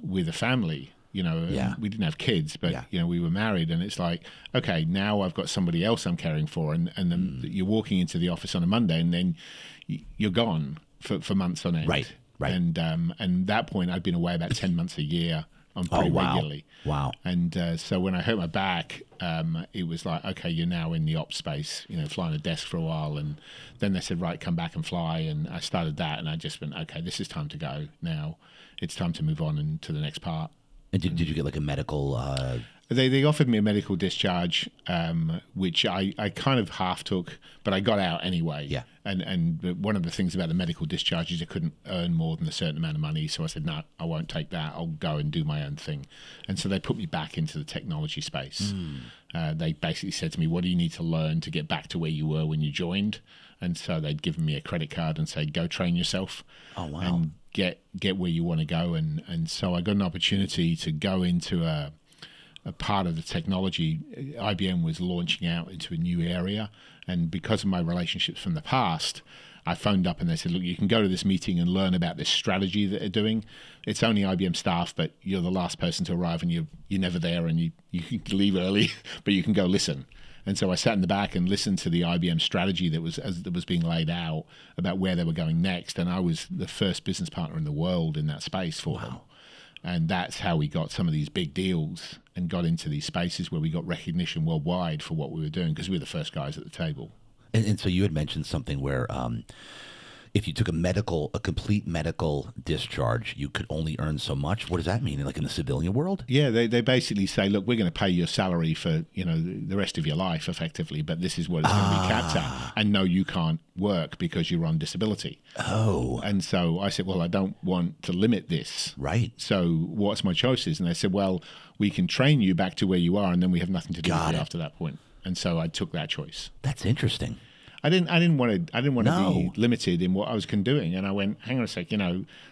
with a family? We didn't have kids, but we were married, and it's like, okay, now I've got somebody else I'm caring for, and then you're walking into the office on a Monday, and then you're gone for months on end. Right. And at that point, I'd been away about 10 months a year on pretty regularly. Wow. And so when I hurt my back, it was like, okay, you're now in the ops space, flying a desk for a while. And then they said, right, come back and fly. And I started that, and I just went, okay, this is time to go now. It's time to move on and to the next part. And did you get like a medical... They offered me a medical discharge, which I kind of half took, but I got out anyway. Yeah. And one of the things about the medical discharge is I couldn't earn more than a certain amount of money. So I said, no, I won't take that. I'll go and do my own thing. And so they put me back into the technology space. They basically said to me, what do you need to learn to get back to where you were when you joined? And so they'd given me a credit card and say, go train yourself. Oh, wow. And get where you want to go. And so I got an opportunity to go into a part of the technology. IBM was launching out into a new area, and because of my relationships from the past, I phoned up and they said, look, you can go to this meeting and learn about this strategy that they're doing. It's only IBM staff, but you're the last person to arrive, and you're never there, and you can leave early, but you can go listen. And so I sat in the back and listened to the IBM strategy that was being laid out about where they were going next, and I was the first business partner in the world in that space for them. And that's how we got some of these big deals and got into these spaces where we got recognition worldwide for what we were doing, because we were the first guys at the table. And so you had mentioned something where if you took a complete medical discharge, you could only earn so much. What does that mean? Like in the civilian world? Yeah, they basically say, look, we're going to pay your salary for the rest of your life, effectively, but this is what it's going to be capped at. And no, you can't work because you're on disability. Oh. And so I said, well, I don't want to limit this. Right. So what's my choices? And they said, well, we can train you back to where you are, and then we have nothing to do with you after that point. And so I took that choice. That's interesting. I didn't want to be limited in what I was doing, and I went, hang on a sec,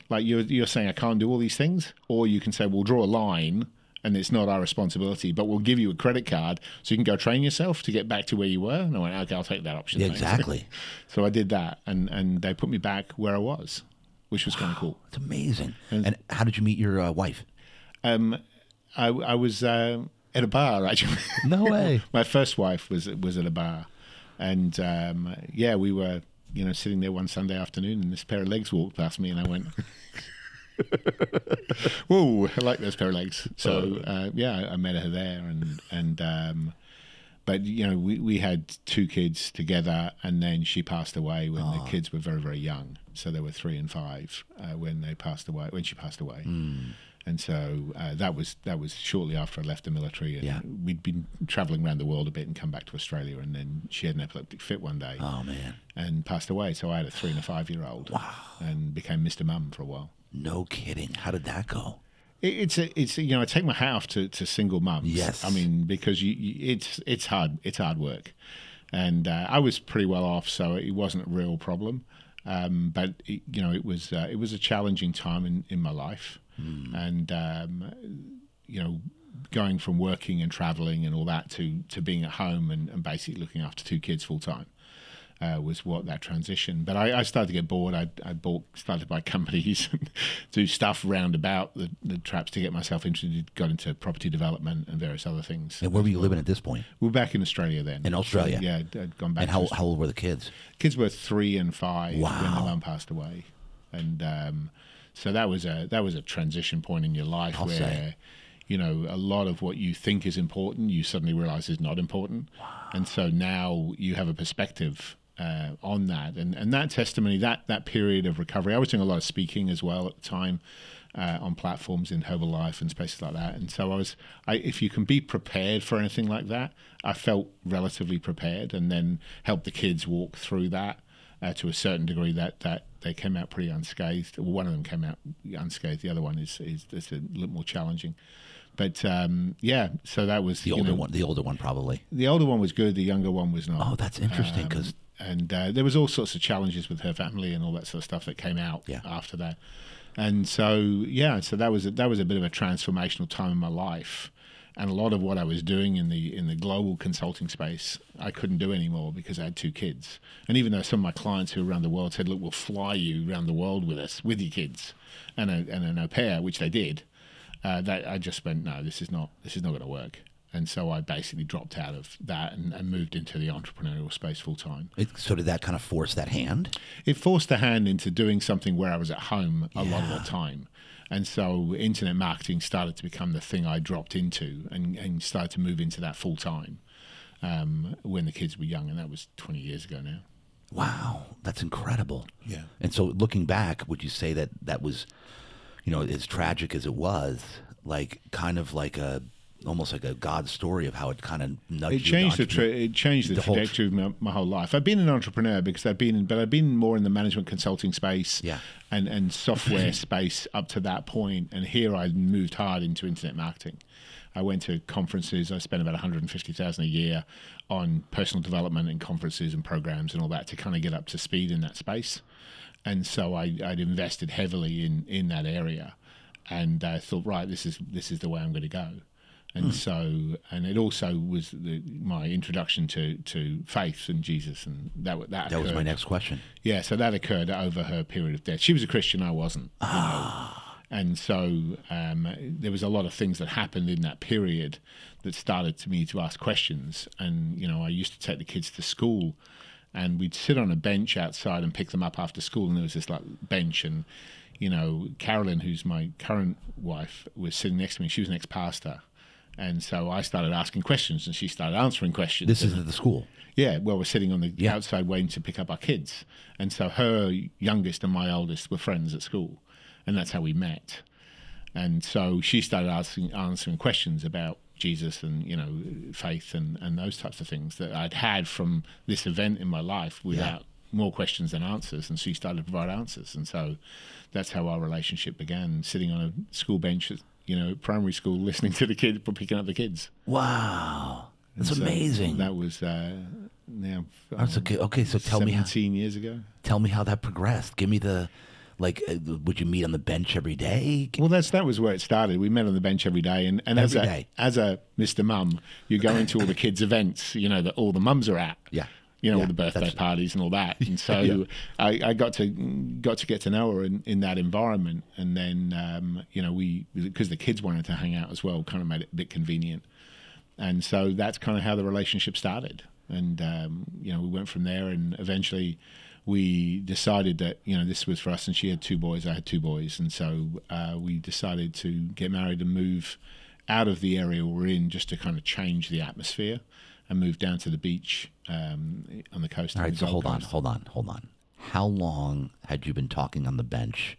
like you're saying I can't do all these things, or you can say we'll draw a line and it's not our responsibility, but we'll give you a credit card so you can go train yourself to get back to where you were. And I went, okay, I'll take that option. Yeah, exactly. So I did that, and they put me back where I was, which was kind of cool. It's amazing. And how did you meet your wife? I was at a bar, actually. No way. My first wife was at a bar. And we were, sitting there one Sunday afternoon, and this pair of legs walked past me, and I went, "Whoa, I like those pair of legs." So I met her there, and But we had 2 kids together, and then she passed away when the kids were very, very young. So they were 3 and 5 when she passed away. And so that was shortly after I left the military. And we'd been traveling around the world a bit and come back to Australia. And then she had an epileptic fit one day. Oh, man. And passed away. So I had a 3 and a 5-year-old. Wow. And became Mr. Mum for a while. No kidding. How did that go? It's I take my hat off to single mums. Yes. I mean, because it's hard work. And I was pretty well off, so it wasn't a real problem. But it was a challenging time in my life. And going from working and traveling and all that to being at home and basically looking after 2 kids full time was what that transition. But I started to get bored. I started to buy companies and do stuff round about the traps to get myself interested. Got into property development and various other things. And where were you living at this point? We were back in Australia then. In Australia? So, yeah, I'd gone back. And how old were the kids? Kids were 3 and 5 Wow. when their mum passed away. And so that was a transition point in your life where a lot of what you think is important, you suddenly realize is not important. Wow. And so now you have a perspective on that. And that testimony, that period of recovery, I was doing a lot of speaking as well at the time on platforms in Herbalife and spaces like that. And so if you can be prepared for anything like that, I felt relatively prepared, and then helped the kids walk through that to a certain degree that they came out pretty unscathed. Well, one of them came out unscathed. The other one is a little more challenging. But so that was the older one. The older one probably. The older one was good. The younger one was not. Oh, that's interesting because. And there was all sorts of challenges with her family and all that sort of stuff that came out after that. And so that was a bit of a transformational time in my life. And a lot of what I was doing in the global consulting space, I couldn't do anymore because I had 2 kids. And even though some of my clients who were around the world said, "Look, we'll fly you around the world with us, with your kids," and an au pair, which they did, that I just went, no, this is not going to work. And so I basically dropped out of that and moved into the entrepreneurial space full time. So did that kind of force that hand? It forced the hand into doing something where I was at home a lot of the time. And so internet marketing started to become the thing I dropped into and started to move into that full time when the kids were young. And that was 20 years ago now. Wow, that's incredible. Yeah. And so looking back, would you say that was, as tragic as it was, like kind of like almost like a God story of how it kind of nudged it changed it changed the trajectory of my whole life. I've been an entrepreneur because I've been more in the management consulting space and software space up to that point. And here I moved hard into internet marketing. I went to conferences. I spent about $150,000 a year on personal development and conferences and programs and all that to kind of get up to speed in that space. And so I'd invested heavily in that area, and I thought, right, this is the way I'm going to go. And so, and it also was my introduction to faith and Jesus, and that was my next question. Yeah, so that occurred over her period of death. She was a Christian, I wasn't. And so there was a lot of things that happened in that period that started me to ask questions. And I used to take the kids to school, and we'd sit on a bench outside and pick them up after school, and there was this like bench, and Carolyn, who's my current wife, was sitting next to me. She was an ex-pastor. And so I started asking questions, and she started answering questions. This is at the school? Yeah, well, we're sitting on the outside waiting to pick up our kids. And so her youngest and my oldest were friends at school, and that's how we met. And so she started answering questions about Jesus and, faith and those types of things that I'd had from this event in my life without more questions than answers. And she started to provide answers. And so that's how our relationship began, sitting on a school bench primary school, listening to the kids, picking up the kids. Wow, that's amazing. That was now. That's okay. So tell me 17 years ago. Tell me how that progressed. Give me would you meet on the bench every day? Well, that was where it started. We met on the bench every day, and as a Mr. Mum, you go into all the kids' events, that all the mums are at. Yeah. All the birthday parties and all that. And so I got to get to know her in that environment. And then, because the kids wanted to hang out as well, kind of made it a bit convenient. And so that's kind of how the relationship started. And, we went from there, and eventually we decided that, this was for us. And she had 2 boys, I had 2 boys. And so we decided to get married and move out of the area we're in just to kind of change the atmosphere and moved down to the beach on the coast. All right, the so Gold hold Coast. on. How long had you been talking on the bench?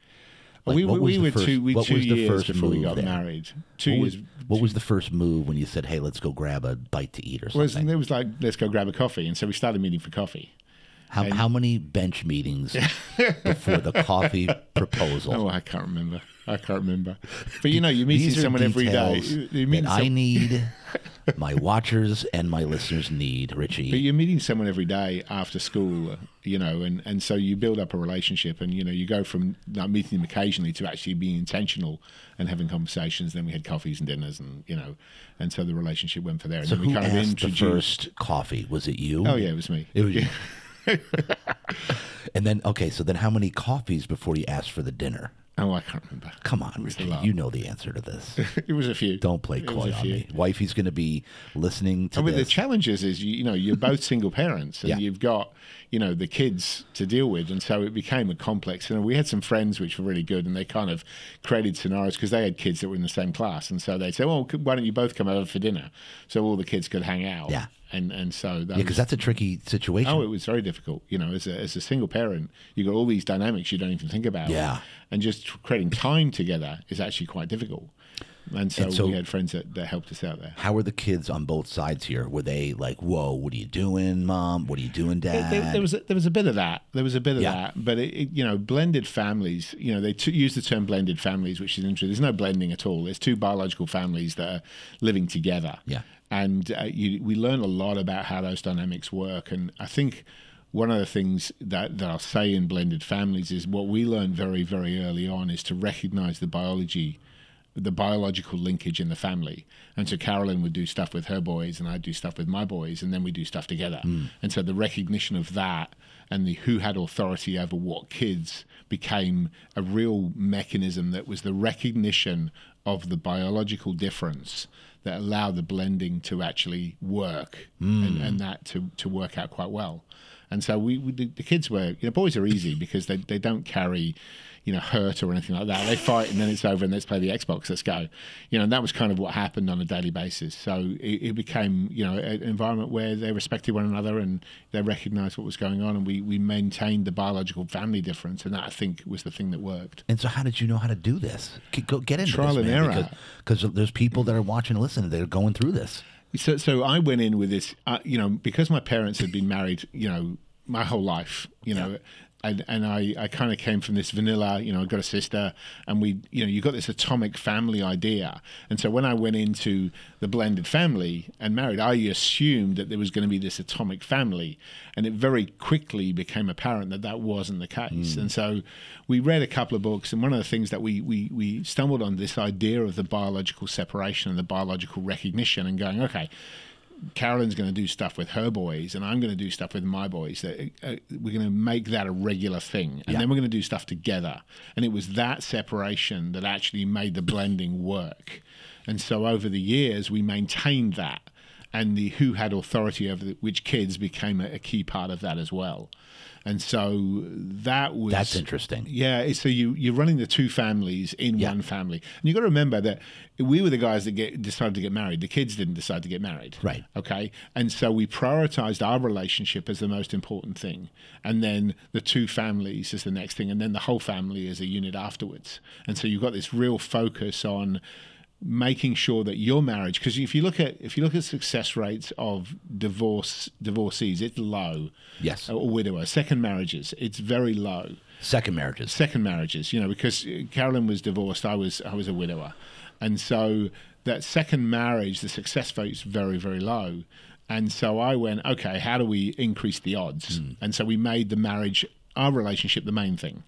We what was were the first- two what was the years first before we move got there? married. What was the first move when you said, "Hey, let's go grab a bite to eat" or something? It was like, let's go grab a coffee, and so we started meeting for coffee. How many bench meetings before the coffee proposal? Oh, I can't remember. But you're meeting These are someone every day. details You meet that I need, my watchers and my listeners need, Ritchie. But you're meeting someone every day after school, and so you build up a relationship, and you go from like, meeting them occasionally to actually being intentional and having conversations. Then we had coffees and dinners, and so the relationship went for there. And So then we who kind of asked introduced. the first coffee? Was it you? Oh yeah, it was me. It was you. And then, okay, so then how many coffees before you asked for the dinner? Oh, I can't remember. Come on, a Ritchie, lot. you know the answer to this. It was a few. Don't play It was coy a on few. me. Wifey's going to be listening to I mean, the this. challenge is you're both single parents, and Yeah. you've got the kids to deal with, and so it became a complex. And we had some friends which were really good, and they kind of created scenarios because they had kids that were in the same class, and so they'd say, "Well, why don't you both come over for dinner?" So all the kids could hang out. Yeah. And so that Yeah, because that's a tricky situation. it was very difficult. As a single parent, you got all these dynamics you don't even think about. Yeah. And just creating time together is actually quite difficult. And so we had friends that helped us out there. How were the kids on both sides here? Were they like, "Whoa, what are you doing, Mom? What are you doing, Dad?" There was a bit of that. Yeah. But blended families. They use the term blended families, which is interesting. There's no blending at all. There's two biological families that are living together. Yeah. And we learn a lot about how those dynamics work. And I think one of the things that I'll say in blended families is what we learned very, very early on is to recognize the biological linkage in the family. And so Carolyn would do stuff with her boys and I'd do stuff with my boys, and then we do stuff together. And so the recognition of that and the who had authority over what kids became a real mechanism that was the recognition of the biological difference that allowed the blending to actually work and that to work out quite well. And so the kids were, boys are easy because they don't carry, hurt or anything like that. They fight and then it's over and let's play the Xbox, let's go. And that was kind of what happened on a daily basis. So it became, an environment where they respected one another and they recognized what was going on, and we maintained the biological family difference, and that, I think, was the thing that wored. And so how did you know how to do this? Go get into Trial this, and man, error. Because there's people that are watching and listening that are going through this. So I went in with this, because my parents had been married, my whole life, and I kind of came from this vanilla, I've got a sister, and you got this atomic family idea. And so when I went into the blended family and married, I assumed that there was going to be this atomic family, and it very quickly became apparent that wasn't the case. And so we read a couple of books, and one of the things that we stumbled on this idea of the biological separation and the biological recognition, and going, okay, Carolyn's going to do stuff with her boys and I'm going to do stuff with my boys. That we're going to make that a regular thing, and then we're going to do stuff together. And it was that separation that actually made the blending work. And so over the years, we maintained that, and the who had authority over which kids became a key part of that as well. And so that's interesting. Yeah, so you're running the two families in one family. And you've got to remember that we were the guys that decided to get married. The kids didn't decide to get married. Right. Okay? And so we prioritized our relationship as the most important thing. And then the two families as the next thing. And then the whole family as a unit afterwards. And so you've got this real focus on making sure that your marriage, because if you look at success rates of divorcees, it's low. Yes. Or widowers, second marriages, it's very low. Second marriages, because Carolyn was divorced, I was a widower, and so that second marriage, the success rate is very, very low. And so I went, okay, how do we increase the odds? And so we made the marriage, our relationship, the main thing.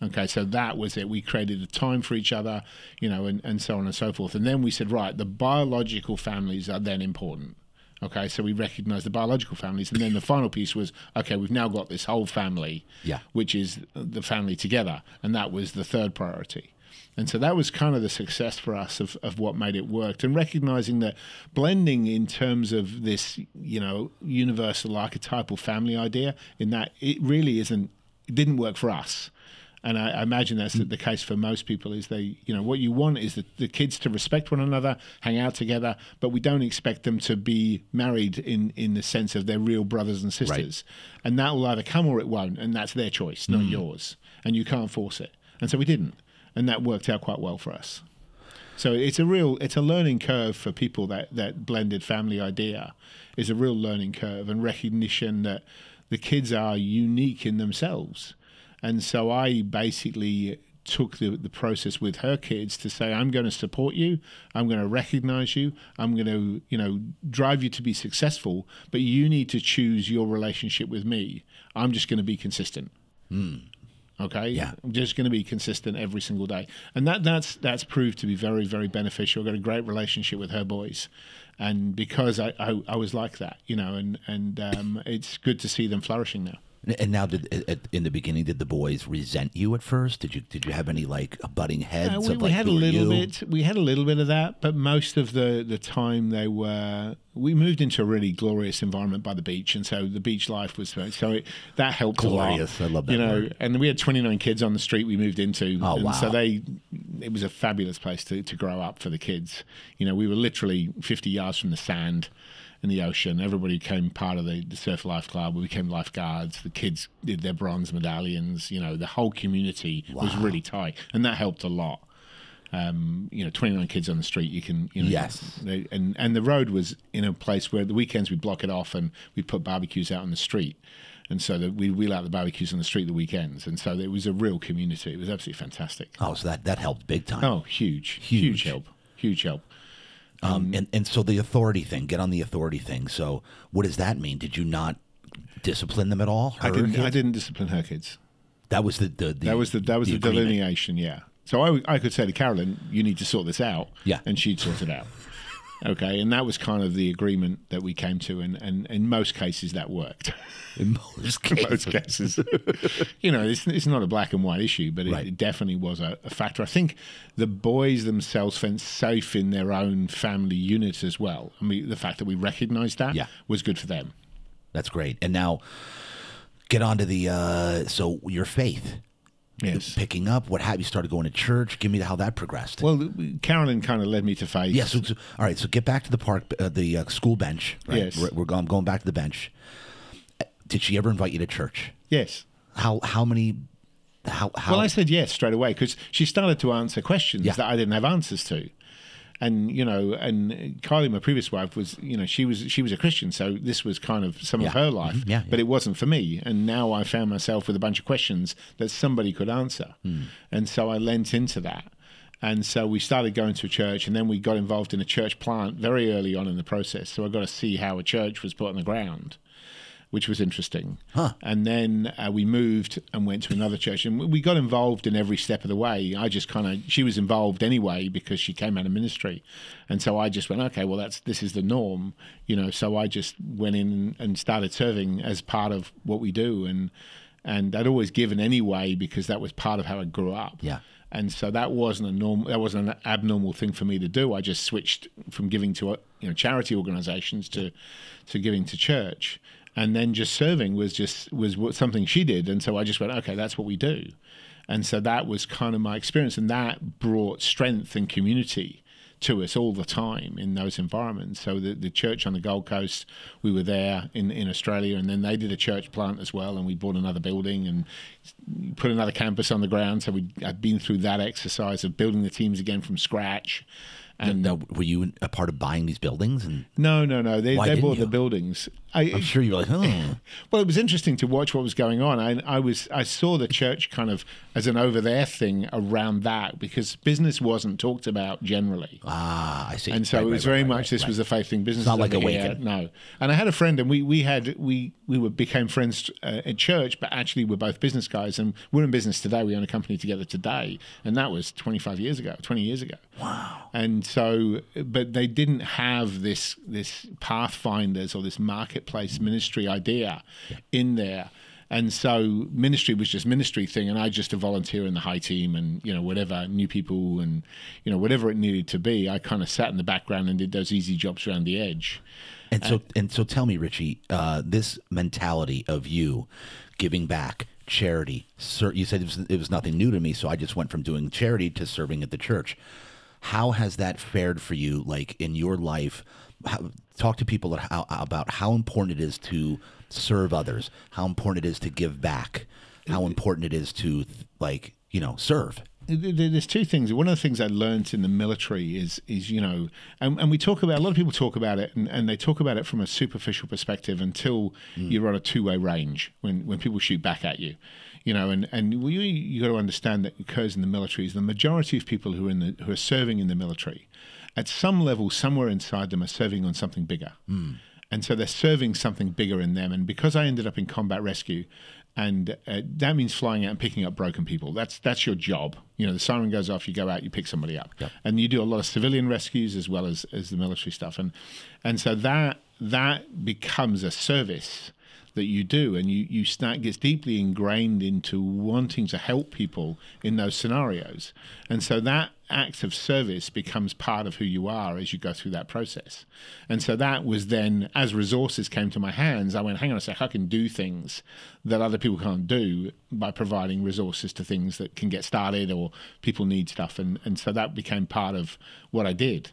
Okay, so that was it. We created a time for each other, and so on and so forth. And then we said, right, the biological families are then important. Okay, so we recognized the biological families. And then the final piece was, okay, we've now got this whole family, which is the family together. And that was the third priority. And so that was kind of the success for us of what made it work. And recognizing that blending in terms of this, universal archetypal family idea, in that it really didn't work for us. And I imagine that's the case for most people. Is they, what you want is the kids to respect one another, hang out together, but we don't expect them to be married in the sense of they're real brothers and sisters. Right. And that will either come or it won't, and that's their choice, not yours. And you can't force it. And so we didn't, and that worked out quite well for us. So it's a learning curve for people. That blended family idea is a real learning curve, and recognition that the kids are unique in themselves. And so I basically took the process with her kids to say, I'm going to support you, I'm going to recognize you, I'm going to drive you to be successful, but you need to choose your relationship with me. I'm just going to be consistent. Okay? Yeah. I'm just going to be consistent every single day. And that's proved to be very, very beneficial. I've got a great relationship with her boys. And because I was like that, and it's good to see them flourishing now. And now, in the beginning, did the boys resent you at first? Did you have any butting heads? We had a little bit. We had a little bit of that, but most of the time we moved into a really glorious environment by the beach, and so the beach life was that helped glorious. A lot. I love that word. And we had 29 kids on the street we moved into. Oh, wow! So it was a fabulous place to grow up for the kids. We were literally 50 yards from the sand in the ocean. Everybody became part of the Surf Life Club. We became lifeguards. The kids did their bronze medallions. The whole community was really tight, and that helped a lot. 29 kids on the street. You can, yes. And the road was in a place where the weekends we'd block it off and we'd put barbecues out on the street, and so we'd wheel out the barbecues on the street the weekends, and so it was a real community. It was absolutely fantastic. Oh, so that helped big time. Oh, huge help. And so the authority thing, get on the authority thing. So what does that mean? Did you not discipline them at all? I didn't discipline her kids. That was the delineation. Yeah. So I could say to Carolyn, you need to sort this out. Yeah. And she'd sort it out. Okay. And that was kind of the agreement that we came to. And in most cases that worked. In most cases. It's not a black and white issue, but right. It definitely was a factor. I think the boys themselves felt safe in their own family unit as well. I mean, the fact that we recognized that was good for them. That's great. And now get on to so your faith. Yes. Picking up, what have you started going to church? Give me how that progressed. Well, Carolyn kind of led me to faith. Yes. Yeah, all right. So get back to the park, the school bench. Right? Yes. We're going back to the bench. Did she ever invite you to church? Yes. How many? How? Well, I said yes straight away because she started to answer questions that I didn't have answers to. And and Kylie, my previous wife, was she was a Christian, so this was kind of some of her life, but it wasn't for me. And now I found myself with a bunch of questions that somebody could answer, and so I lent into that. And so we started going to a church, and then we got involved in a church plant very early on in the process. So I got to see how a church was put on the ground, which was interesting. And then we moved and went to another church, and we got involved in every step of the way. She was involved anyway because she came out of ministry. And so I just went, okay, well, this is the norm, so I just went in and started serving as part of what we do. And I'd always given anyway because that was part of how I grew up. Yeah. And so that wasn't an abnormal thing for me to do. I just switched from giving to charity organizations to giving to church. And then just serving was something she did. And so I just went, okay, that's what we do. And so that was kind of my experience. And that brought strength and community to us all the time in those environments. So the church on the Gold Coast, we were there in Australia, and then they did a church plant as well. And we bought another building and put another campus on the ground. So I'd been through that exercise of building the teams again from scratch. And now, were you a part of buying these buildings? And no. They bought the buildings. I'm sure you were like, oh. Well, it was interesting to watch what was going on. I saw the church kind of as an over there thing around that because business wasn't talked about generally. Ah, I see. And so it was very much this was a faith thing. Business it's not like Awaken. No. And I had a friend, and we became friends at church, but actually we're both business guys, and we're in business today. We own a company together today, and that was 20 years ago. Wow. And so, but they didn't have this Pathfinders or this marketplace ministry idea in there. And so ministry was just ministry thing, and I just a volunteer in the high team and, whatever, new people and, whatever it needed to be. I kind of sat in the background and did those easy jobs around the edge. And so tell me, Ritchie, this mentality of you giving back charity. You said it was nothing new to me, so I just went from doing charity to serving at the church. How has that fared for you, like in your life? Talk to people about how important it is to serve others, how important it is to give back, how important it is to serve. There's two things. One of the things I learned in the military is and we talk about, a lot of people talk about it, and they talk about it from a superficial perspective until you're on a two-way range when people shoot back at you, and you got to understand that occurs in the military is the majority of people who are serving in the military, at some level, somewhere inside them, are serving on something bigger. And so they're serving something bigger in them. And because I ended up in combat rescue, and that means flying out and picking up broken people. That's your job. The siren goes off, you go out, you pick somebody up. Yep. And you do a lot of civilian rescues as well as the military stuff. And so that becomes a service that you do, and gets deeply ingrained into wanting to help people in those scenarios. And so that act of service becomes part of who you are as you go through that process. And so that was then, as resources came to my hands, I went, hang on a sec, I can do things that other people can't do by providing resources to things that can get started or people need stuff. And so that became part of what I did.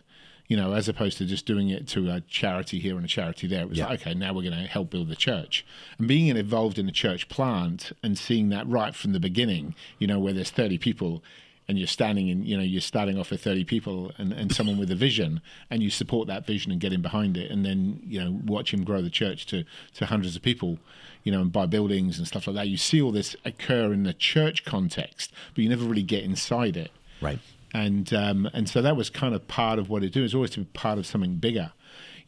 As opposed to just doing it to a charity here and a charity there. It was like, okay, now we're going to help build the church. And being involved in a church plant and seeing that right from the beginning, where there's 30 people and you're standing in, you're starting off with 30 people and someone with a vision, and you support that vision and get in behind it, and then, watch him grow the church to hundreds of people, and buy buildings and stuff like that. You see all this occur in the church context, but you never really get inside it. Right. And so that was kind of part of what it do, is always to be part of something bigger.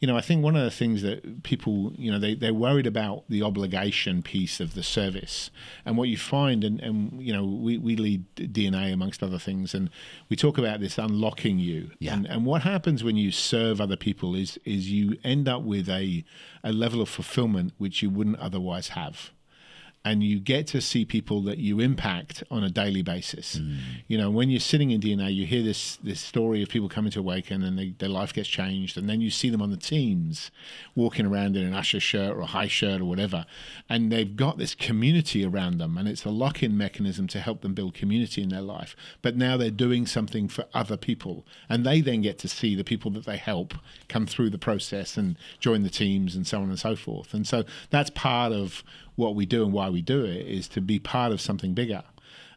I think one of the things that people, they're worried about the obligation piece of the service. And what you find, and we lead DNA amongst other things, and we talk about this unlocking you. Yeah. And what happens when you serve other people is you end up with a level of fulfillment which you wouldn't otherwise have. And you get to see people that you impact on a daily basis. When you're sitting in DNA, you hear this story of people coming to Awaken and their life gets changed. And then you see them on the teams walking around in an usher shirt or a high shirt or whatever. And they've got this community around them. And it's a lock-in mechanism to help them build community in their life. But now they're doing something for other people. And they then get to see the people that they help come through the process and join the teams and so on and so forth. And so that's part of what we do and why we do it, is to be part of something bigger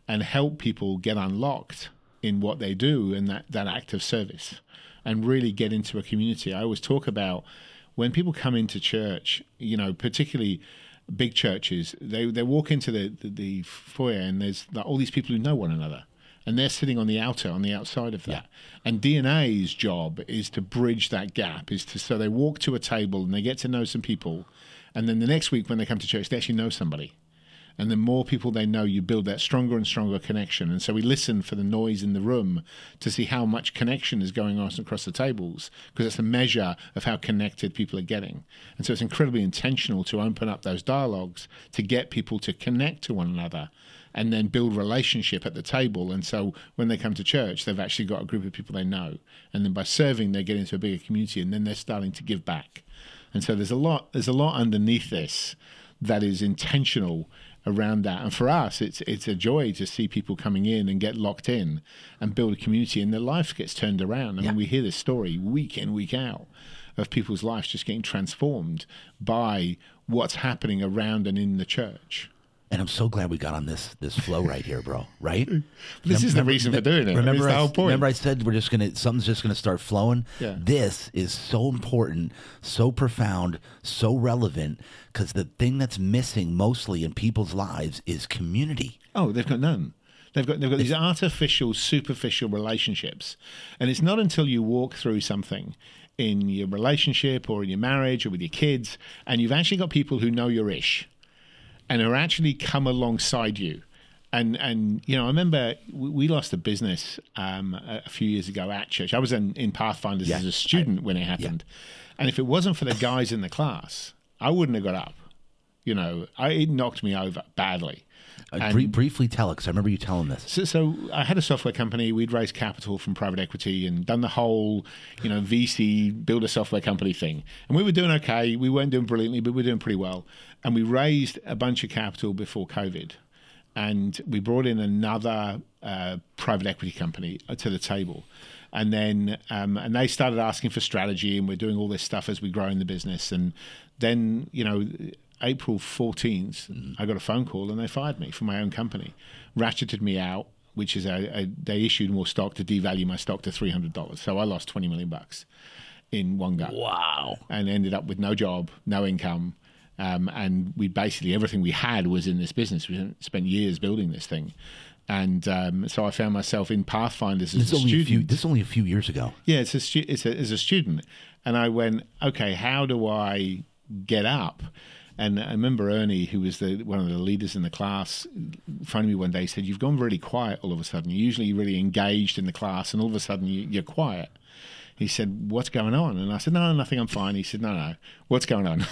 and help people get unlocked in what they do and that act of service, and really get into a community. I always talk about when people come into church, particularly big churches, they walk into the foyer and there's all these people who know one another. And they're sitting on the outside of that. Yeah. And DNA's job is to bridge that gap, so they walk to a table and they get to know some people. And then the next week when they come to church, they actually know somebody. And the more people they know, you build that stronger and stronger connection. And so we listen for the noise in the room to see how much connection is going on across the tables, because it's a measure of how connected people are getting. And so it's incredibly intentional to open up those dialogues to get people to connect to one another and then build relationship at the table. And so when they come to church, they've actually got a group of people they know. And then by serving, they get into a bigger community, and then they're starting to give back. And so there's a lot underneath this that is intentional around that. And for us, it's a joy to see people coming in and get locked in and build a community, and their life gets turned around. I mean, we hear this story week in, week out of people's lives just getting transformed by what's happening around and in the church. And I'm so glad we got on this flow right here, bro. Right? This is the reason for doing it. Remember, the whole point. Remember I said something's just gonna start flowing. Yeah. This is so important, so profound, so relevant, because the thing that's missing mostly in people's lives is community. Oh, they've got none. They've got these artificial, superficial relationships, and it's not until you walk through something in your relationship or in your marriage or with your kids, and you've actually got people who know your ish and are actually come alongside you. And I remember we lost a business a few years ago at church. I was in Pathfinders as a student when it happened. And if it wasn't for the guys in the class, I wouldn't have got up. It knocked me over badly. Briefly tell it, because I remember you telling this. So I had a software company. We'd raised capital from private equity and done the whole, VC, build a software company thing. And we were doing okay. We weren't doing brilliantly, but we were doing pretty well. And we raised a bunch of capital before COVID. and we brought in another private equity company to the table. And then and they started asking for strategy, and we're doing all this stuff as we grow in the business. And then, April 14th, I got a phone call and they fired me from my own company, ratcheted me out, which is they issued more stock to devalue my stock to $300. So I lost $20 million in one go. Wow. And ended up with no job, no income. And we basically, everything we had was in this business. We spent years building this thing. And so I found myself in Pathfinders as a student. This is only a few years ago. Yeah, as a student. And I went, okay, how do I get up? And I remember Ernie, who was one of the leaders in the class, phoned me one day. He said, "You've gone really quiet all of a sudden. You're usually really engaged in the class, and all of a sudden you're quiet." He said, "What's going on?" And I said, "No, nothing, I'm fine." He said, No, what's going on?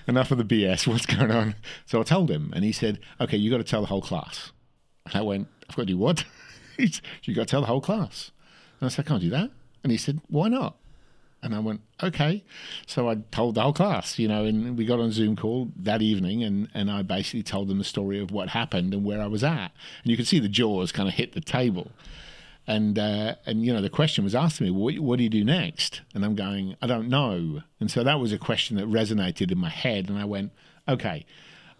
Enough of the BS, what's going on? So I told him, and he said, "Okay, you got to tell the whole class." And I went, "I've got to do what?" He said, "You got to tell the whole class." And I said, "I can't do that." And he said, "Why not?" And I went, "Okay." So I told the whole class, and we got on a Zoom call that evening, and I basically told them the story of what happened and where I was at. And you could see the jaws kind of hit the table. And the question was asked to me, what do you do next? And I'm going, I don't know. And so that was a question that resonated in my head. And I went, okay,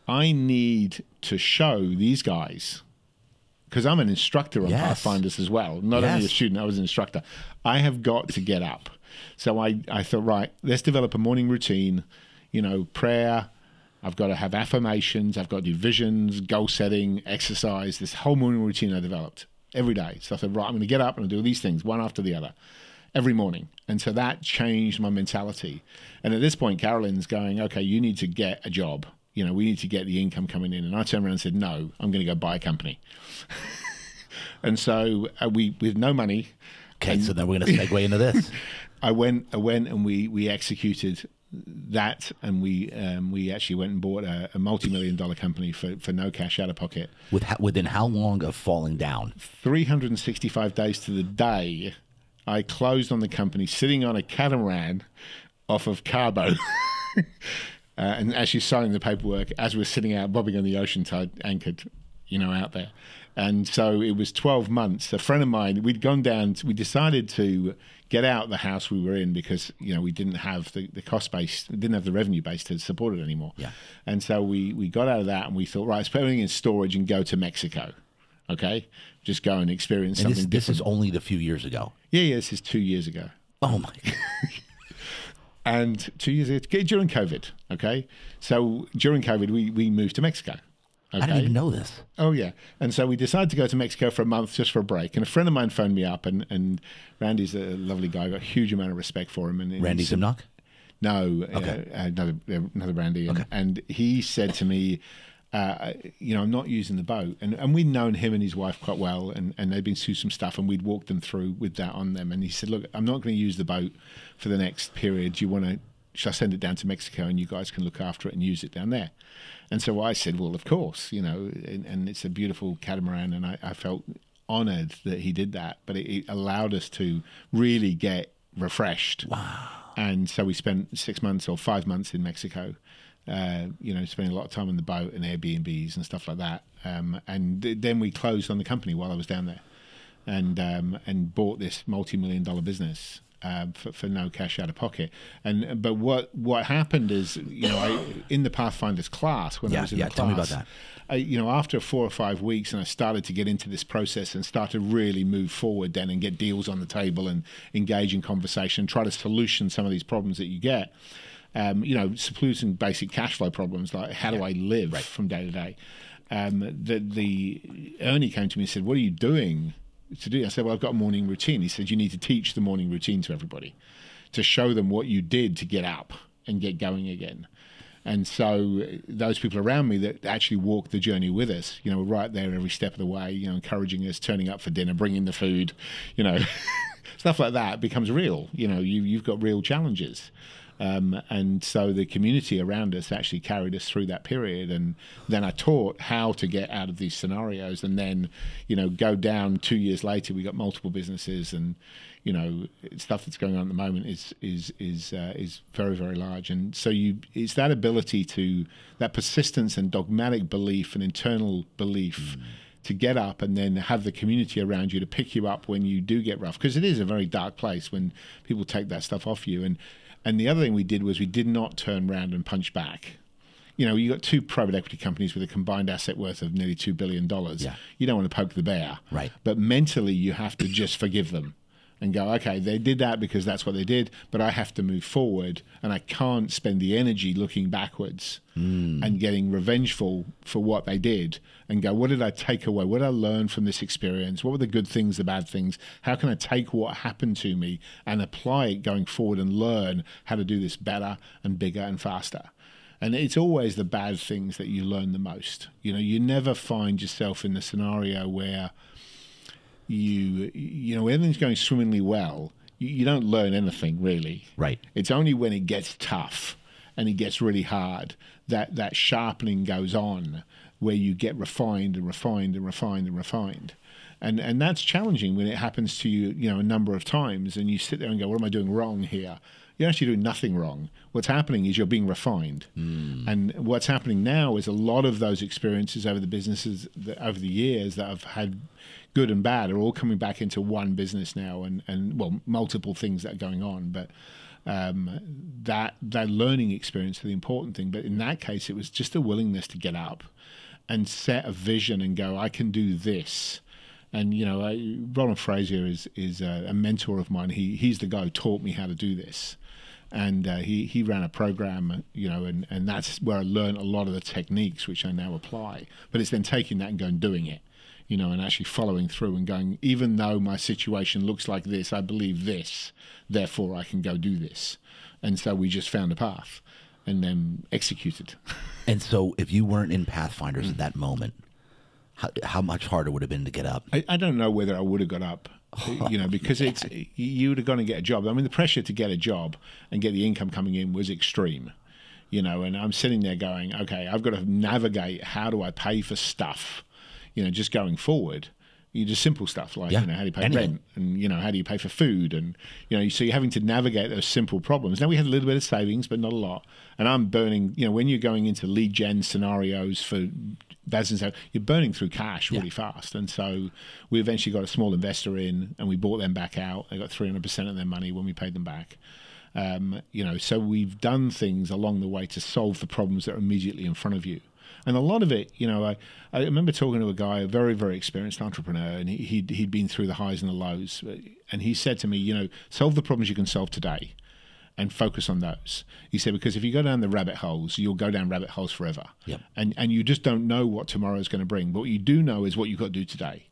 I need to show these guys, because I'm an instructor on Pathfinders as well. Not only a student, I was an instructor. I have got to get up. So I thought, right, let's develop a morning routine, prayer. I've got to have affirmations. I've got to do visions, goal setting, exercise, this whole morning routine I developed every day. So I thought, right, I'm going to get up and I'll do these things one after the other every morning. And so that changed my mentality. And at this point, Carolyn's going, okay, you need to get a job. We need to get the income coming in. And I turned around and said, no, I'm going to go buy a company. And so we, with no money. Okay, so then we're going to segue into this. I went and we executed that, and we actually went and bought a multi-million-dollar company for no cash out of pocket. Within how long of falling down? 365 days to the day, I closed on the company sitting on a catamaran off of Cabo. And actually signing the paperwork as we're sitting out bobbing on the ocean tide, anchored, out there. And so it was 12 months. A friend of mine, we decided to get out the house we were in because, we didn't have the cost base, didn't have the revenue base to support it anymore. Yeah. And so we got out of that and we thought, right, let's put everything in storage and go to Mexico. Okay? Just go and experience something different. This is only a few years ago. Yeah, this is 2 years ago. Oh, my God. And 2 years ago, during COVID, okay? So during COVID, we moved to Mexico. Okay. I didn't even know this. Oh, yeah. And so we decided to go to Mexico for a month just for a break. And a friend of mine phoned me up, and Randy's a lovely guy. I've got a huge amount of respect for him. And Randy Zimnock? No, okay. Another Randy. Okay. And he said to me, I'm not using the boat. And we'd known him and his wife quite well, and they'd been through some stuff, and we'd walked them through with that on them. And he said, look, I'm not going to use the boat for the next period. Should I send it down to Mexico and you guys can look after it and use it down there? And so I said, well, of course, and it's a beautiful catamaran, and I felt honored that he did that, but it allowed us to really get refreshed. Wow. And so we spent 6 months or 5 months in Mexico, spending a lot of time on the boat and Airbnbs and stuff like that. And then we closed on the company while I was down there and bought this multi-million-dollar business. For no cash out of pocket, but what happened is, in the Pathfinders class when I was in the class, tell me about that. After 4 or 5 weeks, and I started to get into this process and start to really move forward then and get deals on the table and engage in conversation, try to solution some of these problems that you get. Solution basic cash flow problems like how do I live from day to day. The Ernie came to me and said, "What are you doing to do?" I said, well, I've got a morning routine. He said, you need to teach the morning routine to everybody to show them what you did to get up and get going again. And so those people around me that actually walked the journey with us, were right there every step of the way, encouraging us, turning up for dinner, bringing the food, stuff like that becomes real. You've got real challenges. And so the community around us actually carried us through that period. And then I taught how to get out of these scenarios. And then, go down 2 years later, we got multiple businesses, and, stuff that's going on at the moment is very, very large. And so it's that ability that persistence and dogmatic belief and internal belief to get up and then have the community around you to pick you up when you do get rough. Because it is a very dark place when people take that stuff off you. And the other thing we did was we did not turn around and punch back. You got two private equity companies with a combined asset worth of nearly $2 billion. Yeah. You don't want to poke the bear. Right. But mentally, you have to just forgive them and go, okay, they did that because that's what they did, but I have to move forward, and I can't spend the energy looking backwards and getting revengeful for what they did, and go, what did I take away? What did I learn from this experience? What were the good things, the bad things? How can I take what happened to me and apply it going forward and learn how to do this better and bigger and faster? And it's always the bad things that you learn the most. You never find yourself in the scenario where everything's going swimmingly well. You don't learn anything really. Right. It's only when it gets tough and it gets really hard that sharpening goes on, where you get refined and refined and refined and refined. And that's challenging when it happens to you, a number of times, and you sit there and go, what am I doing wrong here? You're actually doing nothing wrong. What's happening is you're being refined. And what's happening now is a lot of those experiences over the businesses, over the years that I've had, good and bad, are all coming back into one business now, and multiple things that are going on. But that learning experience is the important thing. But in that case, it was just a willingness to get up and set a vision and go, I can do this. And, Ronald Frazier is a mentor of mine. He's the guy who taught me how to do this. And he ran a program, and that's where I learned a lot of the techniques which I now apply. But it's then taking that and going and doing it, and actually following through and going, even though my situation looks like this, I believe this, therefore I can go do this. And so we just found a path and then executed. And so if you weren't in Pathfinders at that moment, how much harder would it have been to get up? I don't know whether I would have got up, because you would have gone and get a job. I mean, the pressure to get a job and get the income coming in was extreme, and I'm sitting there going, okay, I've got to navigate, how do I pay for stuff, just going forward. Just simple stuff like, how do you pay rent, and, how do you pay for food? And, so you're having to navigate those simple problems. Now, we had a little bit of savings, but not a lot. And I'm burning, when you're going into lead gen scenarios for business, you're burning through cash really fast. And so we eventually got a small investor in, and we bought them back out. They got 300% of their money when we paid them back. So we've done things along the way to solve the problems that are immediately in front of you. And a lot of it, I remember talking to a guy, a very, very experienced entrepreneur, and he'd been through the highs and the lows. And he said to me, solve the problems you can solve today and focus on those. He said, because if you go down the rabbit holes, you'll go down rabbit holes forever. Yep. And you just don't know what tomorrow is going to bring. But what you do know is what you've got to do today.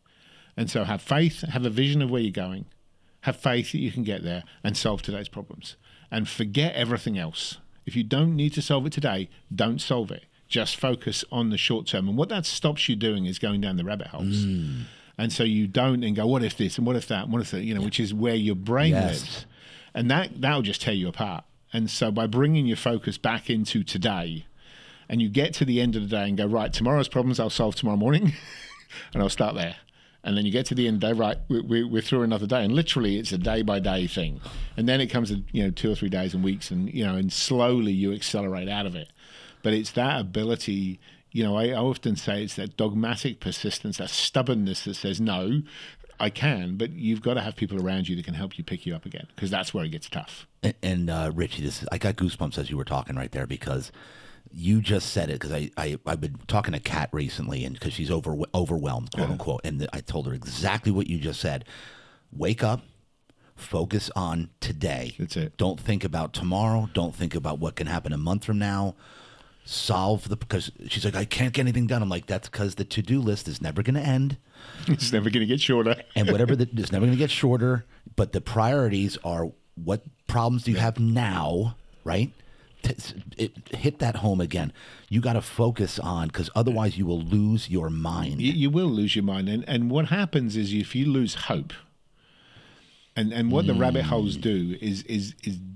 And so have faith, have a vision of where you're going, have faith that you can get there and solve today's problems. And forget everything else. If you don't need to solve it today, don't solve it. Just focus on the short term. And what that stops you doing is going down the rabbit holes. And so you don't and go, what if this and what if that and what if that, which is where your brain lives. And that'll just tear you apart. And so by bringing your focus back into today, and you get to the end of the day and go, right, tomorrow's problems I'll solve tomorrow morning, and I'll start there. And then you get to the end of the day, right, we're through another day. And literally it's a day-by-day thing. And then it comes to, 2 or 3 days and weeks, and, and slowly you accelerate out of it. But it's that ability, I often say it's that dogmatic persistence, that stubbornness that says, no, I can, but you've got to have people around you that can help you pick you up again, because that's where it gets tough. And Ritchie, I got goosebumps as you were talking right there, because you just said it, because I've been talking to Kat recently, and because she's overwhelmed, quote unquote, and I told her exactly what you just said. Wake up. Focus on today. That's it. Don't think about tomorrow. Don't think about what can happen a month from now. Because she's like, I can't get anything done. I'm like, that's because the to-do list is never going to end. It's never going to get shorter. And it's never going to get shorter. But the priorities are, what problems do you have now, right? Hit that home again. You got to focus on, because otherwise you will lose your mind. You will lose your mind. And what happens is, if you lose hope, and what the rabbit holes do is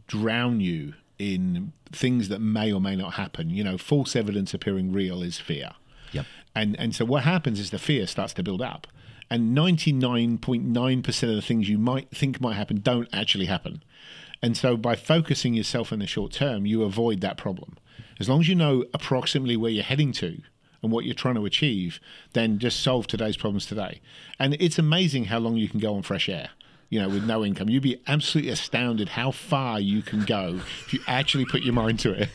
drown you in things that may or may not happen. You know, false evidence appearing real is fear. Yep. And so what happens is the fear starts to build up. And 99.9% of the things you might think might happen don't actually happen. And so by focusing yourself in the short term, you avoid that problem. As long as you know approximately where you're heading to and what you're trying to achieve, then just solve today's problems today. And it's amazing how long you can go on fresh air, you know, with no income. You'd be absolutely astounded how far you can go if you actually put your mind to it.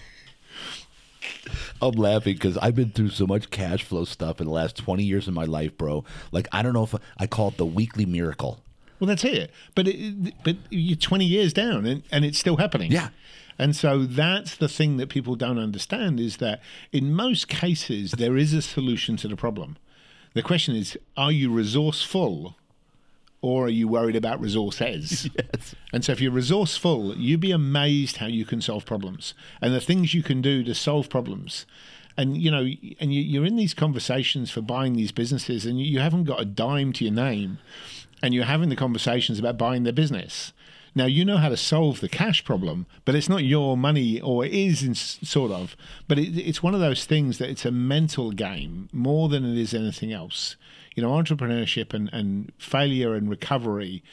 I'm laughing because I've been through so much cash flow stuff in the last 20 years of my life, bro. Like, I don't know if I call it the weekly miracle. Well, that's it. But you're 20 years down and it's still happening. Yeah. And so that's the thing that people don't understand, is that in most cases, there is a solution to the problem. The question is, are you resourceful or are you worried about resources? Yes. And so if you're resourceful, you'd be amazed how you can solve problems and the things you can do to solve problems. And, you know, and you're in these conversations for buying these businesses and you haven't got a dime to your name and you're having the conversations about buying their business. Now, you know how to solve the cash problem, but it's not your money, or it is sort of. But it's one of those things that it's a mental game more than it is anything else. You know, entrepreneurship and failure and recovery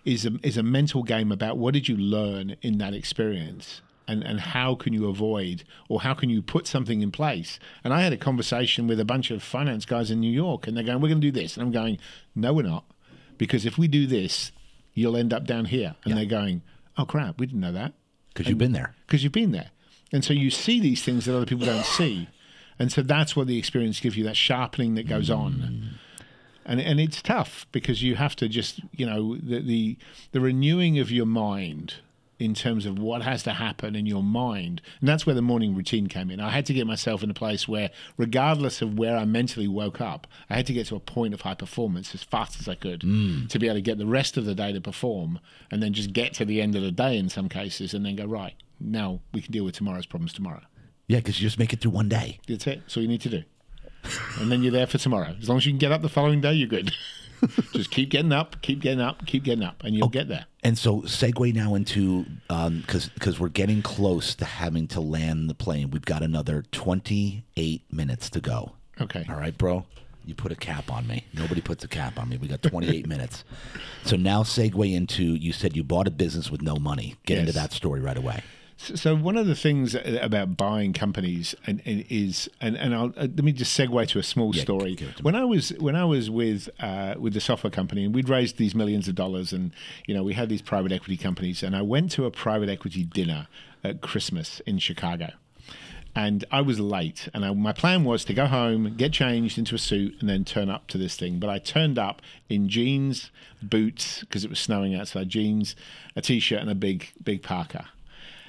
is a mental game about what did you learn in that experience and how can you avoid, or how can you put something in place. And I had a conversation with a bunch of finance guys in New York, and they're going, we're going to do this. And I'm going, no, we're not. Because if we do this, you'll end up down here. And they're going, oh, crap, we didn't know that. Because you've been there. Because you've been there. And so you see these things that other people don't see. And so that's what the experience gives you, that sharpening that goes on. And it's tough because you have to just, you know, the renewing of your mind in terms of what has to happen in your mind. And that's where the morning routine came in. I had to get myself in a place where, regardless of where I mentally woke up, I had to get to a point of high performance as fast as I could to be able to get the rest of the day to perform, and then just get to the end of the day in some cases and then go, right, now we can deal with tomorrow's problems tomorrow. Yeah, because you just make it through one day. That's it. That's all you need to do. And then you're there for tomorrow. As long as you can get up the following day, you're good. Just keep getting up, keep getting up, keep getting up, and you'll get there. And so segue now into, because we're getting close to having to land the plane. We've got another 28 minutes to go. Okay. All right, bro? You put a cap on me. Nobody puts a cap on me. We got 28 minutes. So now segue into, you said you bought a business with no money. Get into that story right away. So one of the things about buying companies is let me just segue to a small story. When I was with the software company, and we'd raised these millions of dollars, and you know we had these private equity companies, and I went to a private equity dinner at Christmas in Chicago, and I was late, and my plan was to go home, get changed into a suit, and then turn up to this thing. But I turned up in jeans, boots because it was snowing outside, jeans, a t-shirt, and a big parka.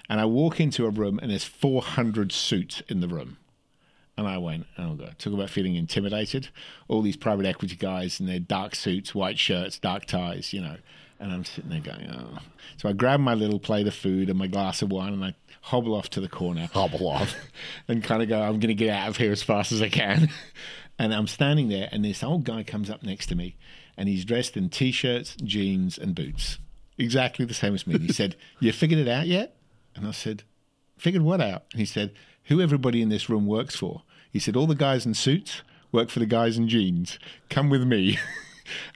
And I walk into a room and there's 400 suits in the room. And I went, oh God, talk about feeling intimidated. All these private equity guys in their dark suits, white shirts, dark ties, you know. And I'm sitting there going, oh. So I grab my little plate of food and my glass of wine and I hobble off to the corner. Hobble off. And kind of go, I'm going to get out of here as fast as I can. And I'm standing there and this old guy comes up next to me and he's dressed in T-shirts, jeans and boots. Exactly the same as me. And he said, you figured it out yet? And I said, figured what out? And he said, who everybody in this room works for. He said, all the guys in suits work for the guys in jeans. Come with me.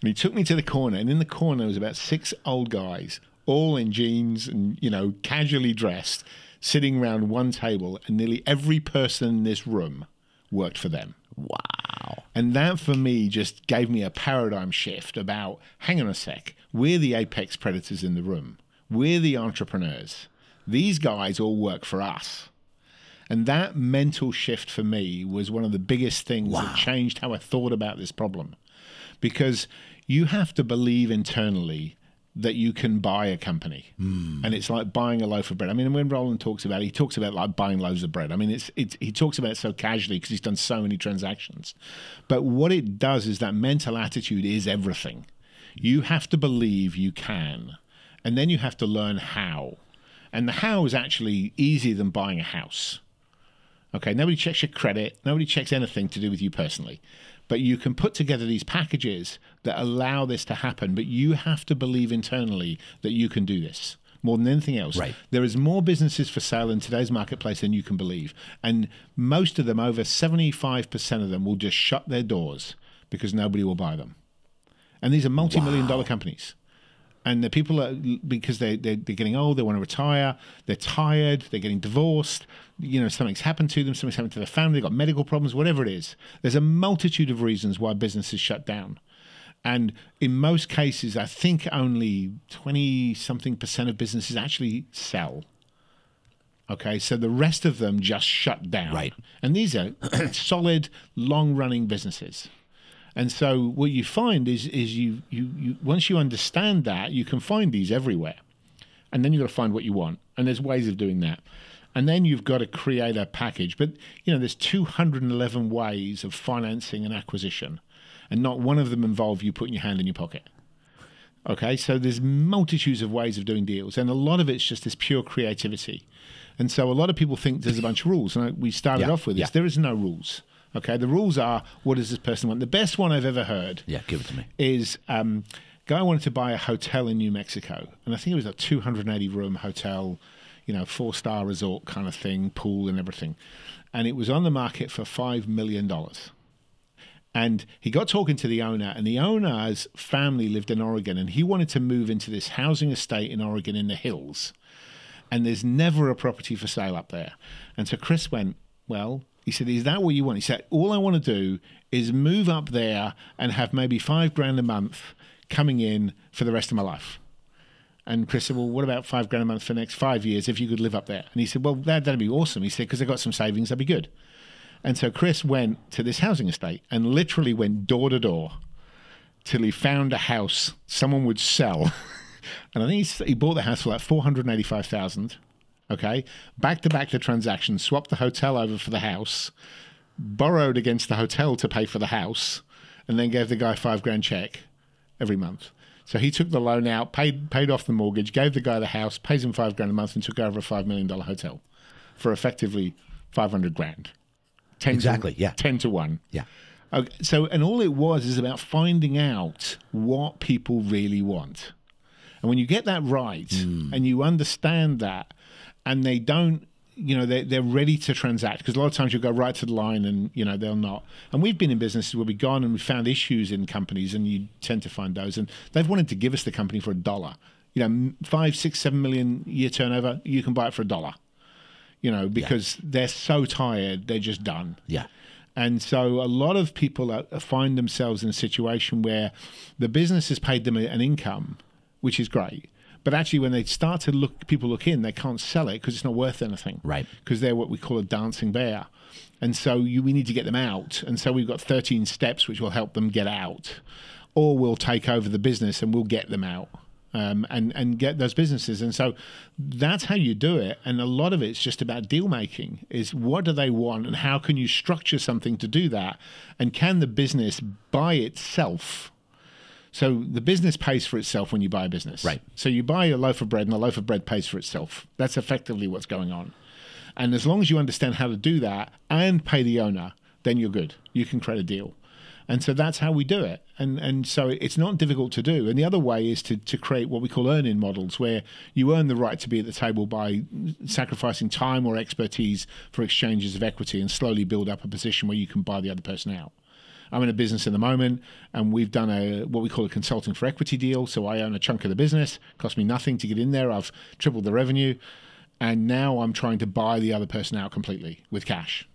And he took me to the corner. And in the corner was about 6 old guys, all in jeans and, you know, casually dressed, sitting around one table. And nearly every person in this room worked for them. Wow. And that for me just gave me a paradigm shift about, hang on a sec, we're the apex predators in the room. We're the entrepreneurs. These guys all work for us. And that mental shift for me was one of the biggest things that changed how I thought about this problem. Because you have to believe internally that you can buy a company. And it's like buying a loaf of bread. I mean, when Roland talks about it, he talks about like buying loaves of bread. I mean, he talks about it so casually because he's done so many transactions. But what it does is that mental attitude is everything. You have to believe you can. And then you have to learn how. And the how is actually easier than buying a house. Okay, nobody checks your credit. Nobody checks anything to do with you personally. But you can put together these packages that allow this to happen. But you have to believe internally that you can do this. more than anything else. Right. There is more businesses for sale in today's marketplace than you can believe. And most of them, over 75% of them, will just shut their doors because nobody will buy them. And these are multi-million dollar companies. And the people are, because they're getting old, they want to retire, they're tired, they're getting divorced, something's happened to them, something's happened to their family, they've got medical problems, whatever it is. There's a multitude of reasons why businesses shut down. And in most cases, I think only 20-something% of businesses actually sell. Okay, so the rest of them just shut down. Right. And these are solid, long-running businesses. And so what you find is you once you understand that, you can find these everywhere. And then you've got to find what you want. And there's ways of doing that. And then you've got to create a package. But, there's 211 ways of financing an acquisition. And not one of them involve you putting your hand in your pocket. Okay, so there's multitudes of ways of doing deals. And a lot of it's just this pure creativity. And so a lot of people think there's a bunch of rules. And we started off with this. There is no rules. Okay, the rules are, what does this person want? The best one I've ever heard give it to me. is guy wanted to buy a hotel in New Mexico. And I think it was a 280-room hotel, 4-star resort kind of thing, pool and everything. And it was on the market for $5 million. And he got talking to the owner, and the owner's family lived in Oregon, and he wanted to move into this housing estate in Oregon in the hills. And there's never a property for sale up there. And so Chris went, well... He said, is that what you want? He said, all I want to do is move up there and have maybe $5,000 a month coming in for the rest of my life. And Chris said, well, what about $5,000 a month for the next 5 years if you could live up there? And he said, well, that'd be awesome. He said, because I got some savings, that'd be good. And so Chris went to this housing estate and literally went door to door till he found a house someone would sell. And I think he bought the house for like $485,000. Okay, back-to-back the transaction, swapped the hotel over for the house, borrowed against the hotel to pay for the house, and then gave the guy $5,000 check every month. So he took the loan out, paid off the mortgage, gave the guy the house, pays him $5,000 a month, and took over a $5 million hotel for effectively $500,000. 10 to 1. Yeah. Okay, so, and all it was is about finding out what people really want. And when you get that right, and you understand that, and they don't, they're ready to transact, because a lot of times you'll go right to the line and, they'll not. And we've been in businesses where we've gone and we found issues in companies, and you tend to find those. And they've wanted to give us the company for $1. 5, 6, 7 million year turnover, you can buy it for $1. Because they're so tired, they're just done. Yeah. And so a lot of people find themselves in a situation where the business has paid them an income, which is great. But actually, when they start to people look in, they can't sell it because it's not worth anything. Right. Because they're what we call a dancing bear. And so we need to get them out. And so we've got 13 steps which will help them get out. Or we'll take over the business and we'll get them out and get those businesses. And so that's how you do it. And a lot of it's just about deal making, is what do they want and how can you structure something to do that? And can the business by itself... So the business pays for itself when you buy a business. Right. So you buy a loaf of bread, and a loaf of bread pays for itself. That's effectively what's going on. And as long as you understand how to do that and pay the owner, then you're good. You can create a deal. And so that's how we do it. And so it's not difficult to do. And the other way is to create what we call earn-in models, where you earn the right to be at the table by sacrificing time or expertise for exchanges of equity, and slowly build up a position where you can buy the other person out. I'm in a business at the moment, and we've done what we call a consulting for equity deal. So I own a chunk of the business. Cost me nothing to get in there. I've tripled the revenue. And now I'm trying to buy the other person out completely with cash.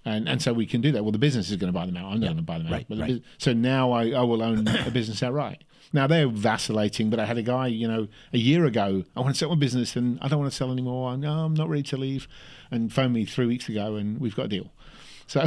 And so we can do that. Well, the business is going to buy them out. I'm not going to buy them out. But so now I will own a business outright. Now, they're vacillating, but I had a guy, a year ago, I want to sell my business and I don't want to sell anymore. No, I'm not ready to leave. And phoned me 3 weeks ago, and we've got a deal. So...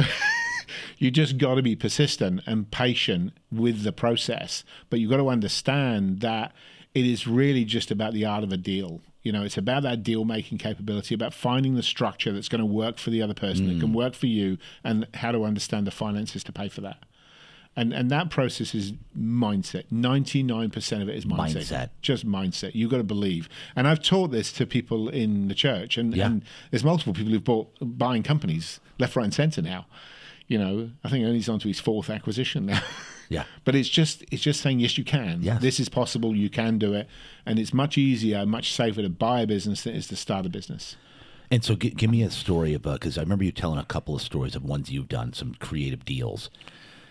You just got to be persistent and patient with the process. But you've got to understand that it is really just about the art of a deal. It's about that deal-making capability, about finding the structure that's going to work for the other person, that can work for you, and how to understand the finances to pay for that. And that process is mindset. 99% of it is mindset. Just mindset. You've got to believe. And I've taught this to people in the church. And there's multiple people who've buying companies left, right, and center now. I think he's on to his 4th acquisition now. Yeah. But it's just saying, yes, you can. Yes. This is possible. You can do it. And it's much easier, much safer to buy a business than it is to start a business. And so give me a story of, because I remember you telling a couple of stories of ones you've done, some creative deals.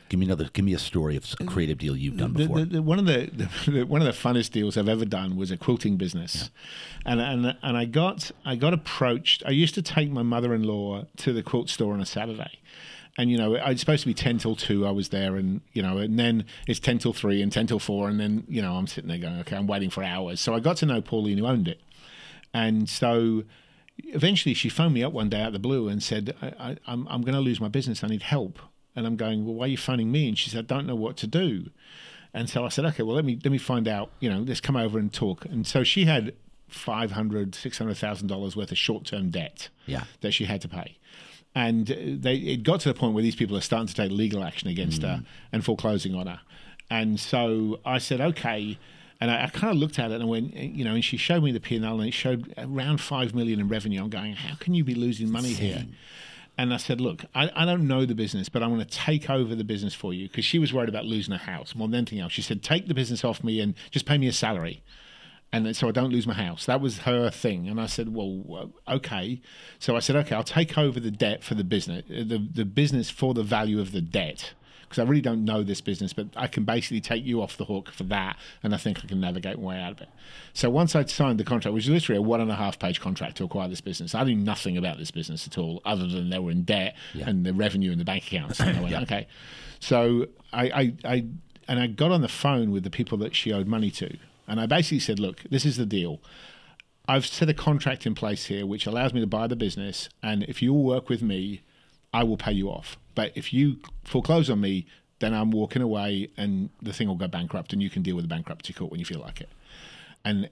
Give me a story of a creative deal you've done before. One of the funnest deals I've ever done was a quilting business, and I got approached. I used to take my mother-in-law to the quilt store on a Saturday, and it's supposed to be 10 till 2. I was there, and and then it's 10 till 3 and 10 till 4, and then I'm sitting there going, okay, I'm waiting for hours. So I got to know Pauline, who owned it, and so eventually she phoned me up one day out of the blue and said, I'm going to lose my business. I need help. And I'm going, well, why are you phoning me? And she said, I don't know what to do. And so I said, okay, well, let me find out. Let's come over and talk. And so she had $600,000 worth of short-term debt that she had to pay. And it got to the point where these people are starting to take legal action against her and foreclosing on her. And so I said, okay. And I kind of looked at it and went, and she showed me the P&L, and it showed around $5 million in revenue. I'm going, how can you be losing money here? And I said, look, I don't know the business, but I'm going to take over the business for you, because she was worried about losing a house more than anything else. She said, take the business off me and just pay me a salary, and so I don't lose my house. That was her thing. And I said, well, okay. So I said, okay, I'll take over the debt for the business, the business for the value of the debt, because I really don't know this business, but I can basically take you off the hook for that, and I think I can navigate my way out of it. So once I'd signed the contract, which was literally a 1.5-page contract to acquire this business, I knew nothing about this business at all, other than they were in debt and the revenue in the bank accounts. And I went, okay. So I got on the phone with the people that she owed money to, and I basically said, look, this is the deal. I've set a contract in place here which allows me to buy the business, and if you'll work with me, I will pay you off. But if you foreclose on me, then I'm walking away and the thing will go bankrupt, and you can deal with the bankruptcy court when you feel like it. And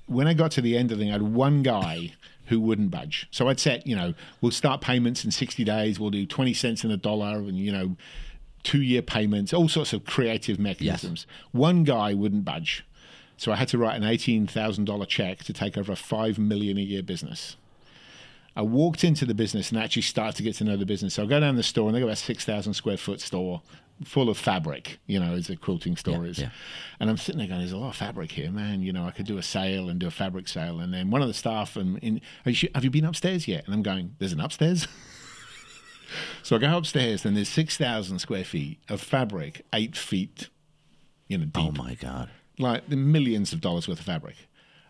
when I got to the end of the thing, I had one guy who wouldn't budge. So I'd set, we'll start payments in 60 days. We'll do 20 cents in the dollar and, 2-year payments, all sorts of creative mechanisms. Yes. One guy wouldn't budge. So I had to write an $18,000 check to take over a $5 million a year business. I walked into the business and actually started to get to know the business. So I go down the store, and they got a 6,000 square foot store full of fabric, as a quilting store is. Yeah. And I'm sitting there going, there's a lot of fabric here, man. I could do a sale and do a fabric sale. And then one of the staff, have you been upstairs yet? And I'm going, there's an upstairs? So I go upstairs, and there's 6,000 square feet of fabric, 8 feet, deep. Oh my God. Like the millions of dollars worth of fabric.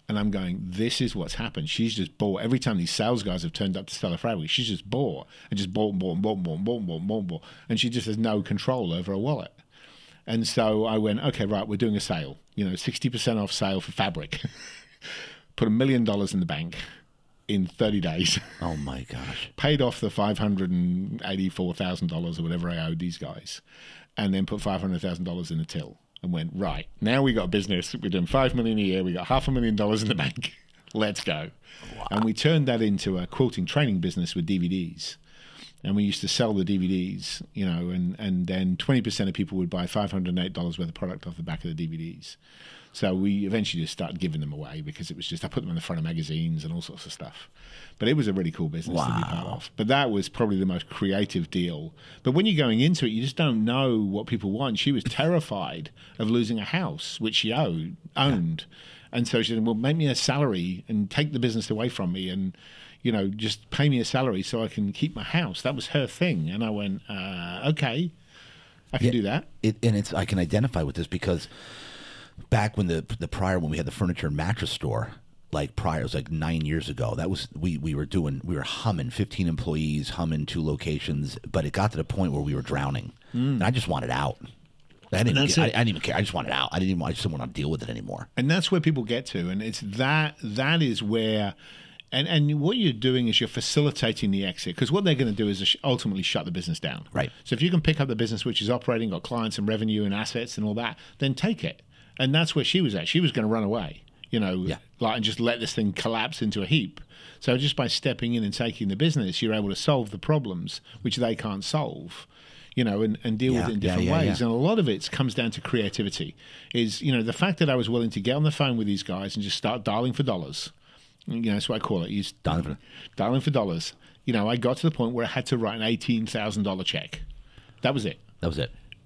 And I'm going, this is what's happened. She's just bought. Every time these sales guys have turned up to sell her fabric, she's just bought and just bought and bought and bought and bought and bought and bought and bought and bought. And she just has no control over her wallet. And so I went, okay, right, we're doing a sale. 60% off sale for fabric. Put $1 million in the bank in 30 days. Oh, my gosh. Paid off the $584,000 or whatever I owed these guys. And then put $500,000 in the till. And went, right, now we got a business. We're doing $5 million a year. We got $500,000 in the bank. Let's go. Wow. And we turned that into a quilting training business with DVDs. And we used to sell the DVDs, and then 20% of people would buy $508 worth of product off the back of the DVDs. So we eventually just started giving them away, because it was just, I put them in the front of magazines and all sorts of stuff. But it was a really cool business to be part of. But that was probably the most creative deal. But when you're going into it, you just don't know what people want. She was terrified of losing a house, which she owned. And so she said, well, make me a salary and take the business away from me, and, just pay me a salary so I can keep my house. That was her thing. And I went, okay, I can do that. I can identify with this, because back when when we had the furniture and mattress store, it was like 9 years ago. That was we were humming, 15 employees, humming 2 locations, but it got to the point where we were drowning, and I just wanted out. I didn't even care. I just wanted out. I just didn't want to deal with it anymore. And that's where people get to, and it's that is where. And what you're doing is you're facilitating the exit, because what they're going to do is ultimately shut the business down. Right. So if you can pick up the business which is operating, got clients and revenue and assets and all that, then take it. And that's where she was at. She was going to run away, and just let this thing collapse into a heap. So just by stepping in and taking the business, you're able to solve the problems which they can't solve, and deal with it in different ways. And a lot of it comes down to creativity. Is, the fact that I was willing to get on the phone with these guys and just start dialing for dollars. That's what I call it. Dialing for dollars. I got to the point where I had to write an $18,000 check. That was it.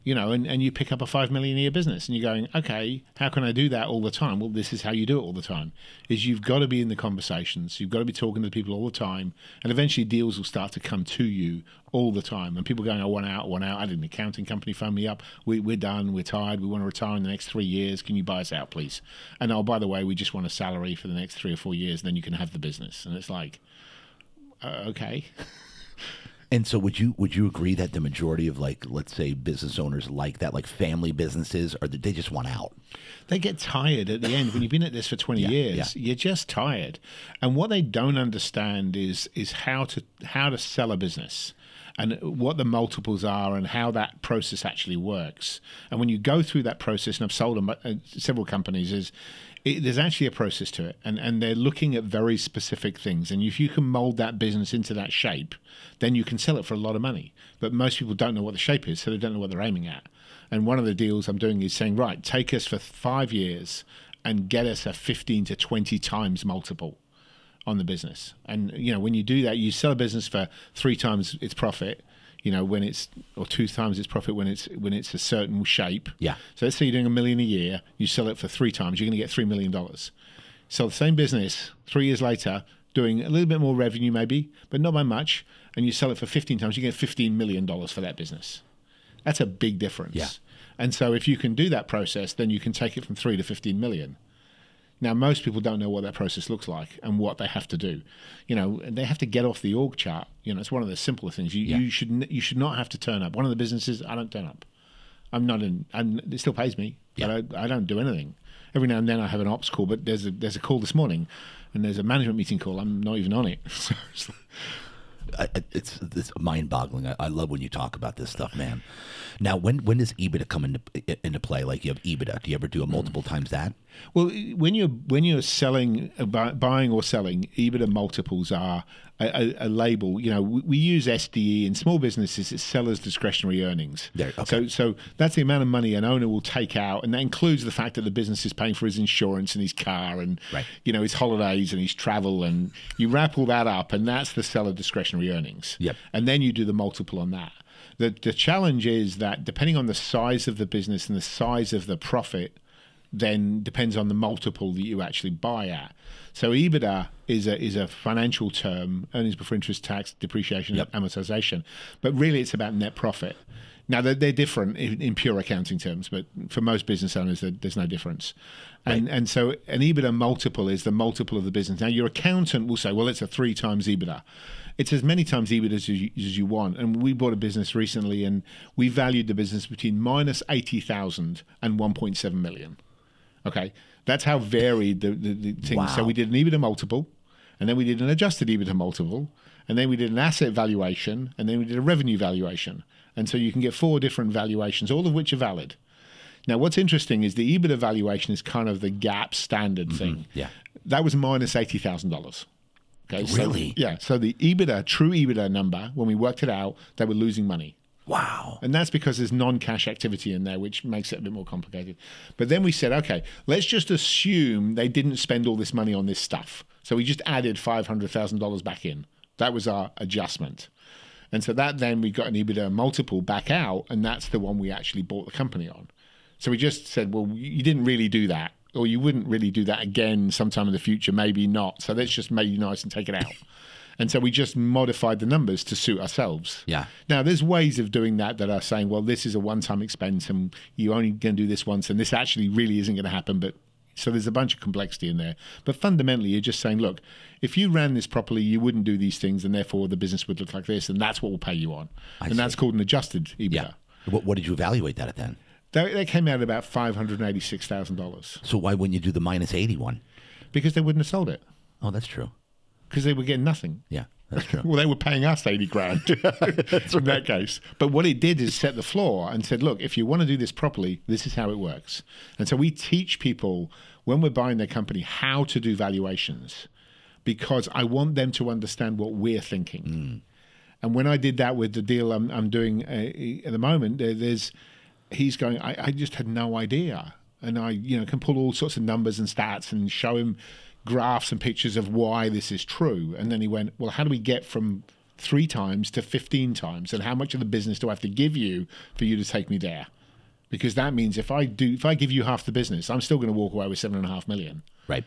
and you pick up a $5 million a year business and you're going, okay, how can I do that all the time? Well, this is how you do it all the time, is you've got to be in the conversations. You've got to be talking to people all the time. And eventually deals will start to come to you all the time. And people going, I want out. I did an accounting company phone me up. We're done. We're tired. We want to retire in the next 3 years. Can you buy us out, please? And oh, by the way, we just want a salary for the next 3 or 4 years. Then you can have the business. And it's like, okay. And so would you agree that the majority of, like, let's say business owners like that, like family businesses, or they just want out? They get tired at the end. When you've been at this for 20 years, you're just tired. And what they don't understand is how to sell a business and what the multiples are and how that process actually works. And when you go through that process, and I've sold them several companies, there's actually a process to it, and they're looking at very specific things. And if you can mold that business into that shape, then you can sell it for a lot of money. But most people don't know what the shape is, so they don't know what they're aiming at. And one of the deals I'm doing is saying, right, take us for 5 years and get us a 15 to 20 times multiple on the business. And when you do that, you sell a business for 3 times its profit. Or 2 times its profit when it's a certain shape. Yeah. So let's say you're doing $1 million a year, you sell it for 3 times, you're going to get $3 million. Sell the same business 3 years later, doing a little bit more revenue maybe, but not by much, and you sell it for 15 times, you get $15 million for that business. That's a big difference. Yeah. And so if you can do that process, then you can take it from 3 to 15 million. Now, most people don't know what that process looks like and what they have to do. They have to get off the org chart. It's one of the simpler things. You should not have to turn up. One of the businesses, I don't turn up. It still pays me, but I don't do anything. Every now and then I have an ops call, but there's a call this morning, and there's a management meeting call. I'm not even on it. It's mind-boggling. I love when you talk about this stuff, man. Now, when does EBITDA come into play? Like, you have EBITDA. Do you ever do it multiple times that? Well, when you're selling, buying or selling, EBITDA multiples are a label. We use SDE in small businesses. It's seller's discretionary earnings. Okay. So that's the amount of money an owner will take out, and that includes the fact that the business is paying for his insurance and his car and his holidays and his travel, and you wrap all that up, and that's the seller discretionary earnings. Yep. And then you do the multiple on that. The challenge is that depending on the size of the business and the size of the profit, then depends on the multiple that you actually buy at. So EBITDA is a financial term, earnings before interest, tax, depreciation, amortization. But really it's about net profit. Now, they're different in pure accounting terms, but for most business owners, there's no difference. And so an EBITDA multiple is the multiple of the business. Now, your accountant will say, well, it's a 3 times EBITDA. It's as many times EBITDA as you want. And we bought a business recently, and we valued the business between minus 80,000 and 1.7 million. Okay, that's how varied the thing. Wow. So we did an EBITDA multiple, and then we did an adjusted EBITDA multiple, and then we did an asset valuation, and then we did a revenue valuation. And so you can get 4 different valuations, all of which are valid. Now, what's interesting is the EBITDA valuation is kind of the GAAP standard thing. Yeah. That was minus $80,000. Okay. Really? So the EBITDA, true EBITDA number, when we worked it out, they were losing money. Wow. And that's because there's non-cash activity in there, which makes it a bit more complicated. But then we said, okay, let's just assume they didn't spend all this money on this stuff. So we just added $500,000 back in. That was our adjustment. And so that then we got an EBITDA multiple back out, and that's the one we actually bought the company on. So we just said, well, you didn't really do that, or you wouldn't really do that again sometime in the future, maybe not. So let's just make you nice and take it out. And so we just modified the numbers to suit ourselves. Yeah. Now, there's ways of doing that are saying, well, this is a one-time expense and you're only going to do this once, and this actually really isn't going to happen. But so there's a bunch of complexity in there. But fundamentally, you're just saying, look, if you ran this properly, you wouldn't do these things, and therefore the business would look like this, and that's what we'll pay you on. That's called an adjusted EBITDA. Yeah. What did you evaluate that at then? They came out at about $586,000. So why wouldn't you do the minus 81? Because they wouldn't have sold it. Oh, that's true. Because they were getting nothing. Yeah, that's true. Well, they were paying us 80 grand in that case. But what it did is set the floor and said, look, if you want to do this properly, this is how it works. And so we teach people when we're buying their company how to do valuations, because I want them to understand what we're thinking. And when I did that with the deal I'm doing at the moment, he's going, I just had no idea. And I can pull all sorts of numbers and stats and show him graphs and pictures of why this is true. And then he went, well, how do we get from 3 times to 15 times, and how much of the business do I have to give you for you to take me there? Because that means if I give you half the business, I'm still going to walk away with 7.5 million. Right.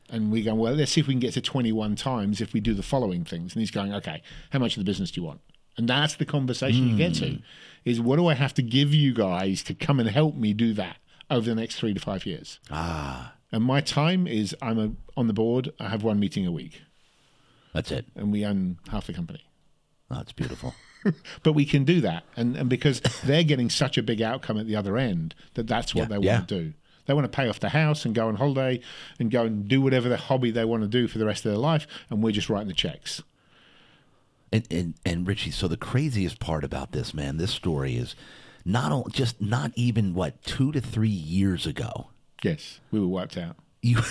And we go, well, let's see if we can get to 21 times if we do the following things. And he's going, okay, how much of the business do you want? And that's the conversation you get to, is what do I have to give you guys to come and help me do that over the next 3 to 5 years? And my time is, I'm on the board, I have 1 meeting a week. That's it. And we own half the company. Oh, that's beautiful. But we can do that. And because they're getting such a big outcome at the other end, that's what they want to do. They want to pay off the house and go on holiday and go and do whatever the hobby they want to do for the rest of their life. And we're just writing the checks. And Ritchie, so the craziest part about this, man, this story is not even 2 to 3 years ago. Yes, we were wiped out. You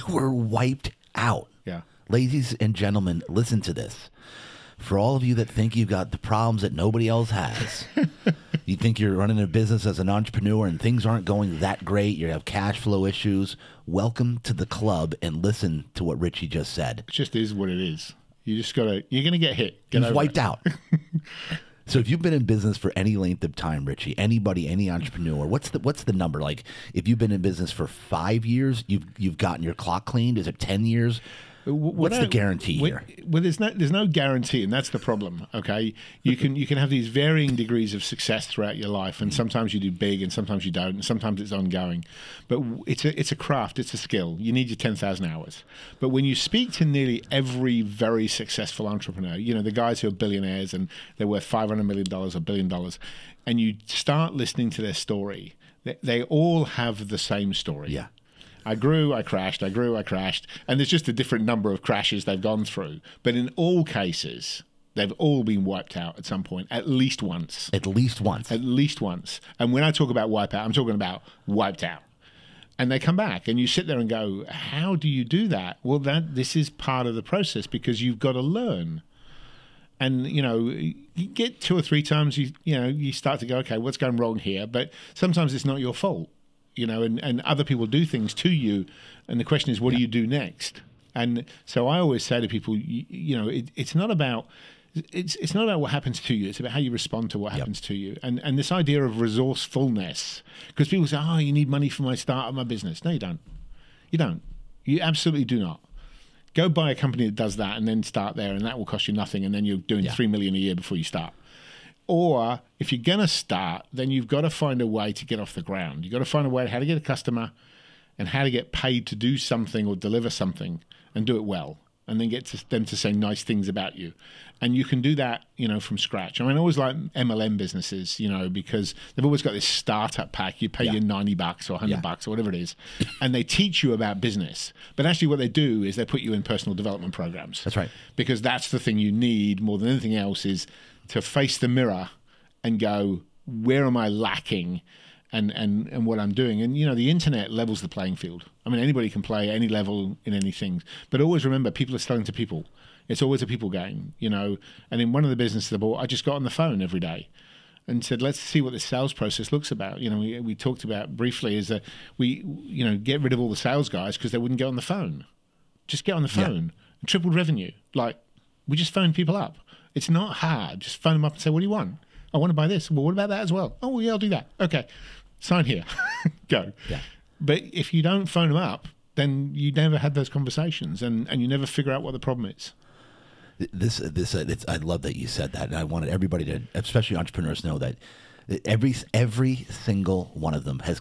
were wiped out. Yeah. Ladies and gentlemen, listen to this. For all of you that think you've got the problems that nobody else has, you think you're running a business as an entrepreneur and things aren't going that great, you have cash flow issues, welcome to the club and listen to what Ritchie just said. It just is what it is. You just you're going to get hit. He's wiped out. So if you've been in business for any length of time, Ritchie, anybody, any entrepreneur, what's the number? Like if you've been in business for 5 years, you've gotten your clock cleaned. Is it 10 years? What's the guarantee here? Well, there's no guarantee, and that's the problem. Okay, you can have these varying degrees of success throughout your life, and sometimes you do big, and sometimes you don't, and sometimes it's ongoing. But it's a craft, it's a skill. You need your 10,000 hours. But when you speak to nearly every very successful entrepreneur, the guys who are billionaires and they're worth $500 million or $1 billion, and you start listening to their story, they all have the same story. Yeah. I grew, I crashed, I grew, I crashed. And there's just a different number of crashes they've gone through. But in all cases, they've all been wiped out at some point, at least once. At least once. At least once. And when I talk about wipe out, I'm talking about wiped out. And they come back and you sit there and go, how do you do that? Well, this is part of the process because you've got to learn. And, you get 2 or 3 times, you start to go, okay, what's going wrong here? But sometimes it's not your fault. And other people do things to you, and the question is, what do you do next? And so I always say to people, it's not about what happens to you; it's about how you respond to what happens to you. And this idea of resourcefulness, because people say, "Oh, you need money for my start of my business." No, you don't. You don't. You absolutely do not. Go buy a company that does that, and then start there, and that will cost you nothing, and then you're doing $3 million a year before you start. Or if you're going to start, then you've got to find a way to get off the ground. You've got to find a way how to get a customer and how to get paid to do something or deliver something and do it well, and then get them to say nice things about you. And you can do that, from scratch. I always like MLM businesses, because they've always got this startup pack. You pay your $90 or $100 or whatever it is, and they teach you about business. But actually what they do is they put you in personal development programs. That's right. Because that's the thing you need more than anything else, is to face the mirror and go, where am I lacking and what I'm doing? And, the internet levels the playing field. Anybody can play any level in anything. But always remember, people are selling to people. It's always a people game, And in one of the businesses I bought, I just got on the phone every day and said, let's see what the sales process looks about. We talked about briefly is that we, get rid of all the sales guys because they wouldn't get on the phone. Just get on the phone and tripled revenue. We just phone people up. It's not hard. Just phone them up and say, what do you want? I want to buy this. Well, what about that as well? Oh, well, yeah, I'll do that. Okay. Sign here. Go. Yeah. But if you don't phone them up, then you never had those conversations and you never figure out what the problem is. I love that you said that. And I wanted everybody to, especially entrepreneurs, know that every single one of them has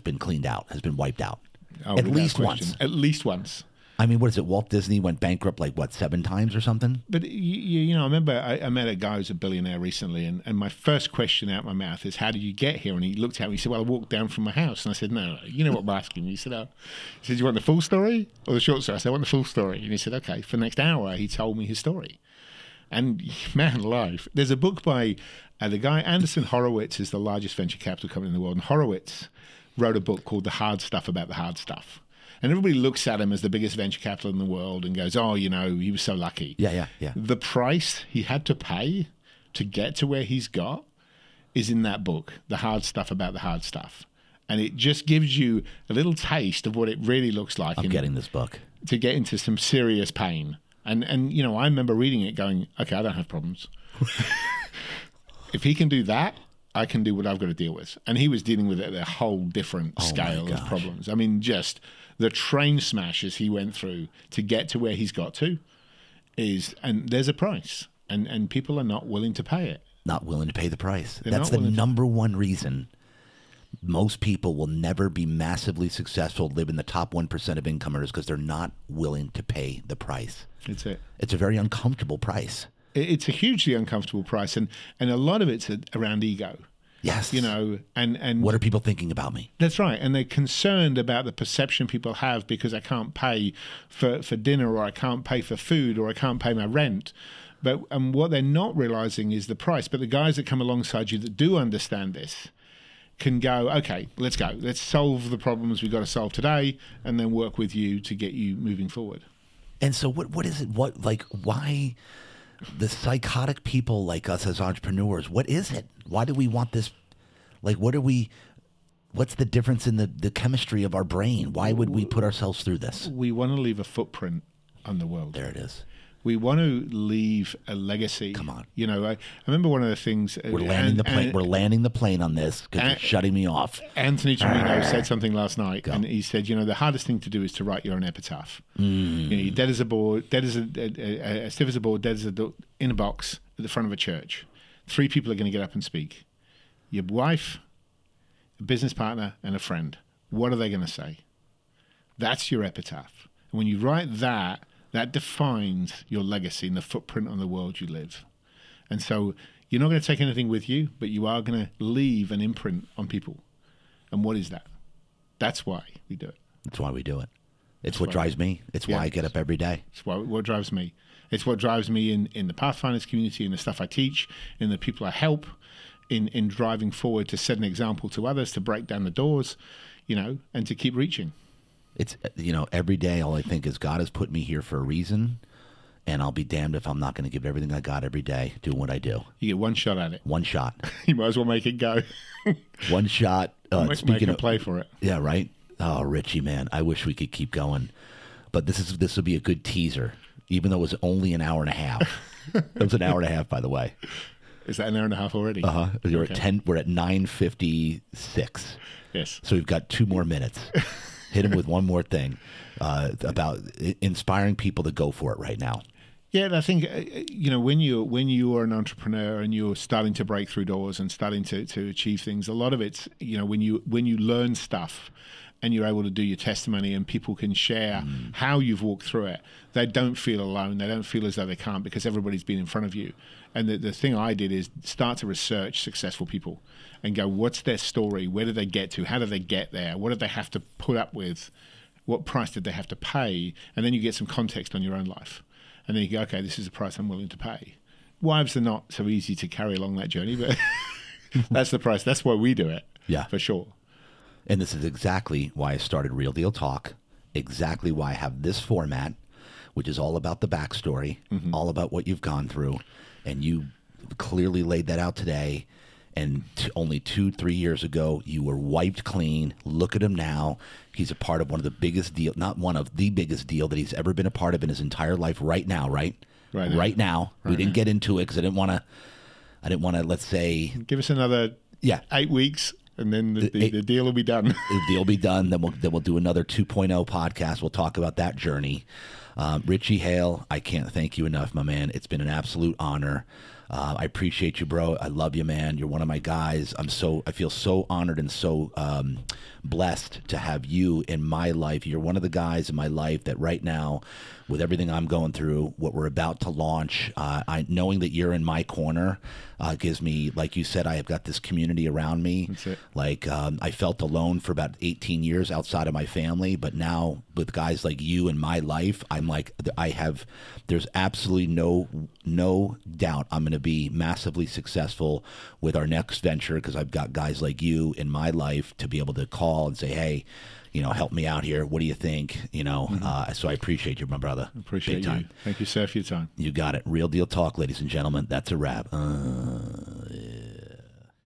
been cleaned out, has been wiped out. Oh, at least once. At least once. What is it? Walt Disney went bankrupt 7 times or something? But, I remember I met a guy who's a billionaire recently, and my first question out my mouth is, how did you get here? And he looked at me, he said, well, I walked down from my house. And I said, no, you know what I'm asking you. He said, oh. He said, you want the full story or the short story? I said, I want the full story. And he said, okay. For the next hour, he told me his story. And, man alive, there's a book by the guy, Anderson Horowitz is the largest venture capital company in the world. And Horowitz wrote a book called The Hard Stuff About the Hard Stuff. And everybody looks at him as the biggest venture capital in the world and goes, oh, he was so lucky. Yeah. The price he had to pay to get to where he's got is in that book, The Hard Stuff About the Hard Stuff. And it just gives you a little taste of what it really looks like. I'm getting this book. To get into some serious pain. And you know, I remember reading it going, okay, I don't have problems. If he can do that, I can do what I've got to deal with. And he was dealing with it at a whole different scale of problems. I mean, just the train smashes he went through to get to where he's got to and there's a price. And people are not willing to pay it. Not willing to pay the price. That's the number one reason most people will never be massively successful, live in the top 1% of income earners, because they're not willing to pay the price. That's it. It's a very uncomfortable price. It's a hugely uncomfortable price, and a lot of it's around ego. Yes. You know, and what are people thinking about me? That's right. And they're concerned about the perception people have because I can't pay for dinner, or I can't pay for food, or I can't pay my rent. But what they're not realizing is the price. But the guys that come alongside you that do understand this can go, okay, let's go. Let's solve the problems we've got to solve today, and then work with you to get you moving forward. And so what is it? Why the psychotic people like us as entrepreneurs, what is it? Why do we want this? Like, what's the difference in the chemistry of our brain? Why would we put ourselves through this? We want to leave a footprint on the world. There it is. We want to leave a legacy. Come on. You know, I remember one of the things... We're landing the plane. We're landing the plane on this because it's shutting me off. Anthony Torino said something last night, and he said, you know, the hardest thing to do is to write your own epitaph. You know, you're dead as a board, dead as a stiff as a board, dead as in a box at the front of a church. 3 people are going to get up and speak. Your wife, a business partner, and a friend. What are they going to say? That's your epitaph. And when you write that defines your legacy and the footprint on the world you live. And so you're not going to take anything with you, but you are going to leave an imprint on people. And what is that? That's why we do it. That's why we do it. It's what drives me. It's why I get up every day. It's what drives me. It's what drives me in the Pathfinders community, in the stuff I teach, in the people I help, in driving forward to set an example to others, to break down the doors, you know, and to keep reaching. It's, you know, every day all I think is God has put me here for a reason, and I'll be damned if I'm not going to give everything I got every day doing what I do. You get one shot at it. One shot. You might as well make it go. One shot. Speaking of, play for it. Yeah, right? Oh, Ritchie, man, I wish we could keep going. But this will be a good teaser, even though it was only an hour and a half. It was an hour and a half, by the way. Is that an hour and a half already? Uh-huh. We're at 9:56. Yes. So we've got 2 more minutes. Hit him with one more thing about inspiring people to go for it right now. Yeah, and I think you know, when you are an entrepreneur and you're starting to break through doors and starting to achieve things, a lot of it's, you know, when you learn stuff and you're able to do your testimony and people can share how you've walked through it, they don't feel alone. They don't feel as though they can't, because everybody's been in front of you. And the thing I did is start to research successful people and go, what's their story? Where did they get to? How did they get there? What did they have to put up with? What price did they have to pay? And then you get some context on your own life. And then you go, okay, this is the price I'm willing to pay. Wives are not so easy to carry along that journey, but that's the price. That's why we do it. Yeah. For sure. And this is exactly why I started Real Deal Talk, exactly why I have this format, which is all about the backstory, all about what you've gone through. And you clearly laid that out today. And only 2-3 years ago, you were wiped clean. Look at him now. He's a part of one of the biggest deal, not one of the biggest deal that he's ever been a part of in his entire life right now, right? Right now. We didn't get into it because I didn't want to, let's say. Give us another 8 weeks. And then the deal will be done. The deal will be done. Then we'll do another 2.0 podcast. We'll talk about that journey. Ritchie Hale, I can't thank you enough, my man. It's been an absolute honor. I appreciate you, bro. I love you, man. You're one of my guys. I feel so honored and so blessed to have you in my life. You're one of the guys in my life that right now, with everything I'm going through, what we're about to launch, knowing that you're in my corner gives me, like you said, I have got this community around me. That's it. Like I felt alone for about 18 years outside of my family, but now with guys like you in my life, I'm like, there's absolutely no doubt I'm going to be massively successul with our next venture, because I've got guys like you in my life to be able to call and say, hey, you know, help me out here. What do you think? You know, so I appreciate you, my brother. Appreciate you. Thank you, sir, for your time. You got it. Real Deal Talk, ladies and gentlemen. That's a wrap.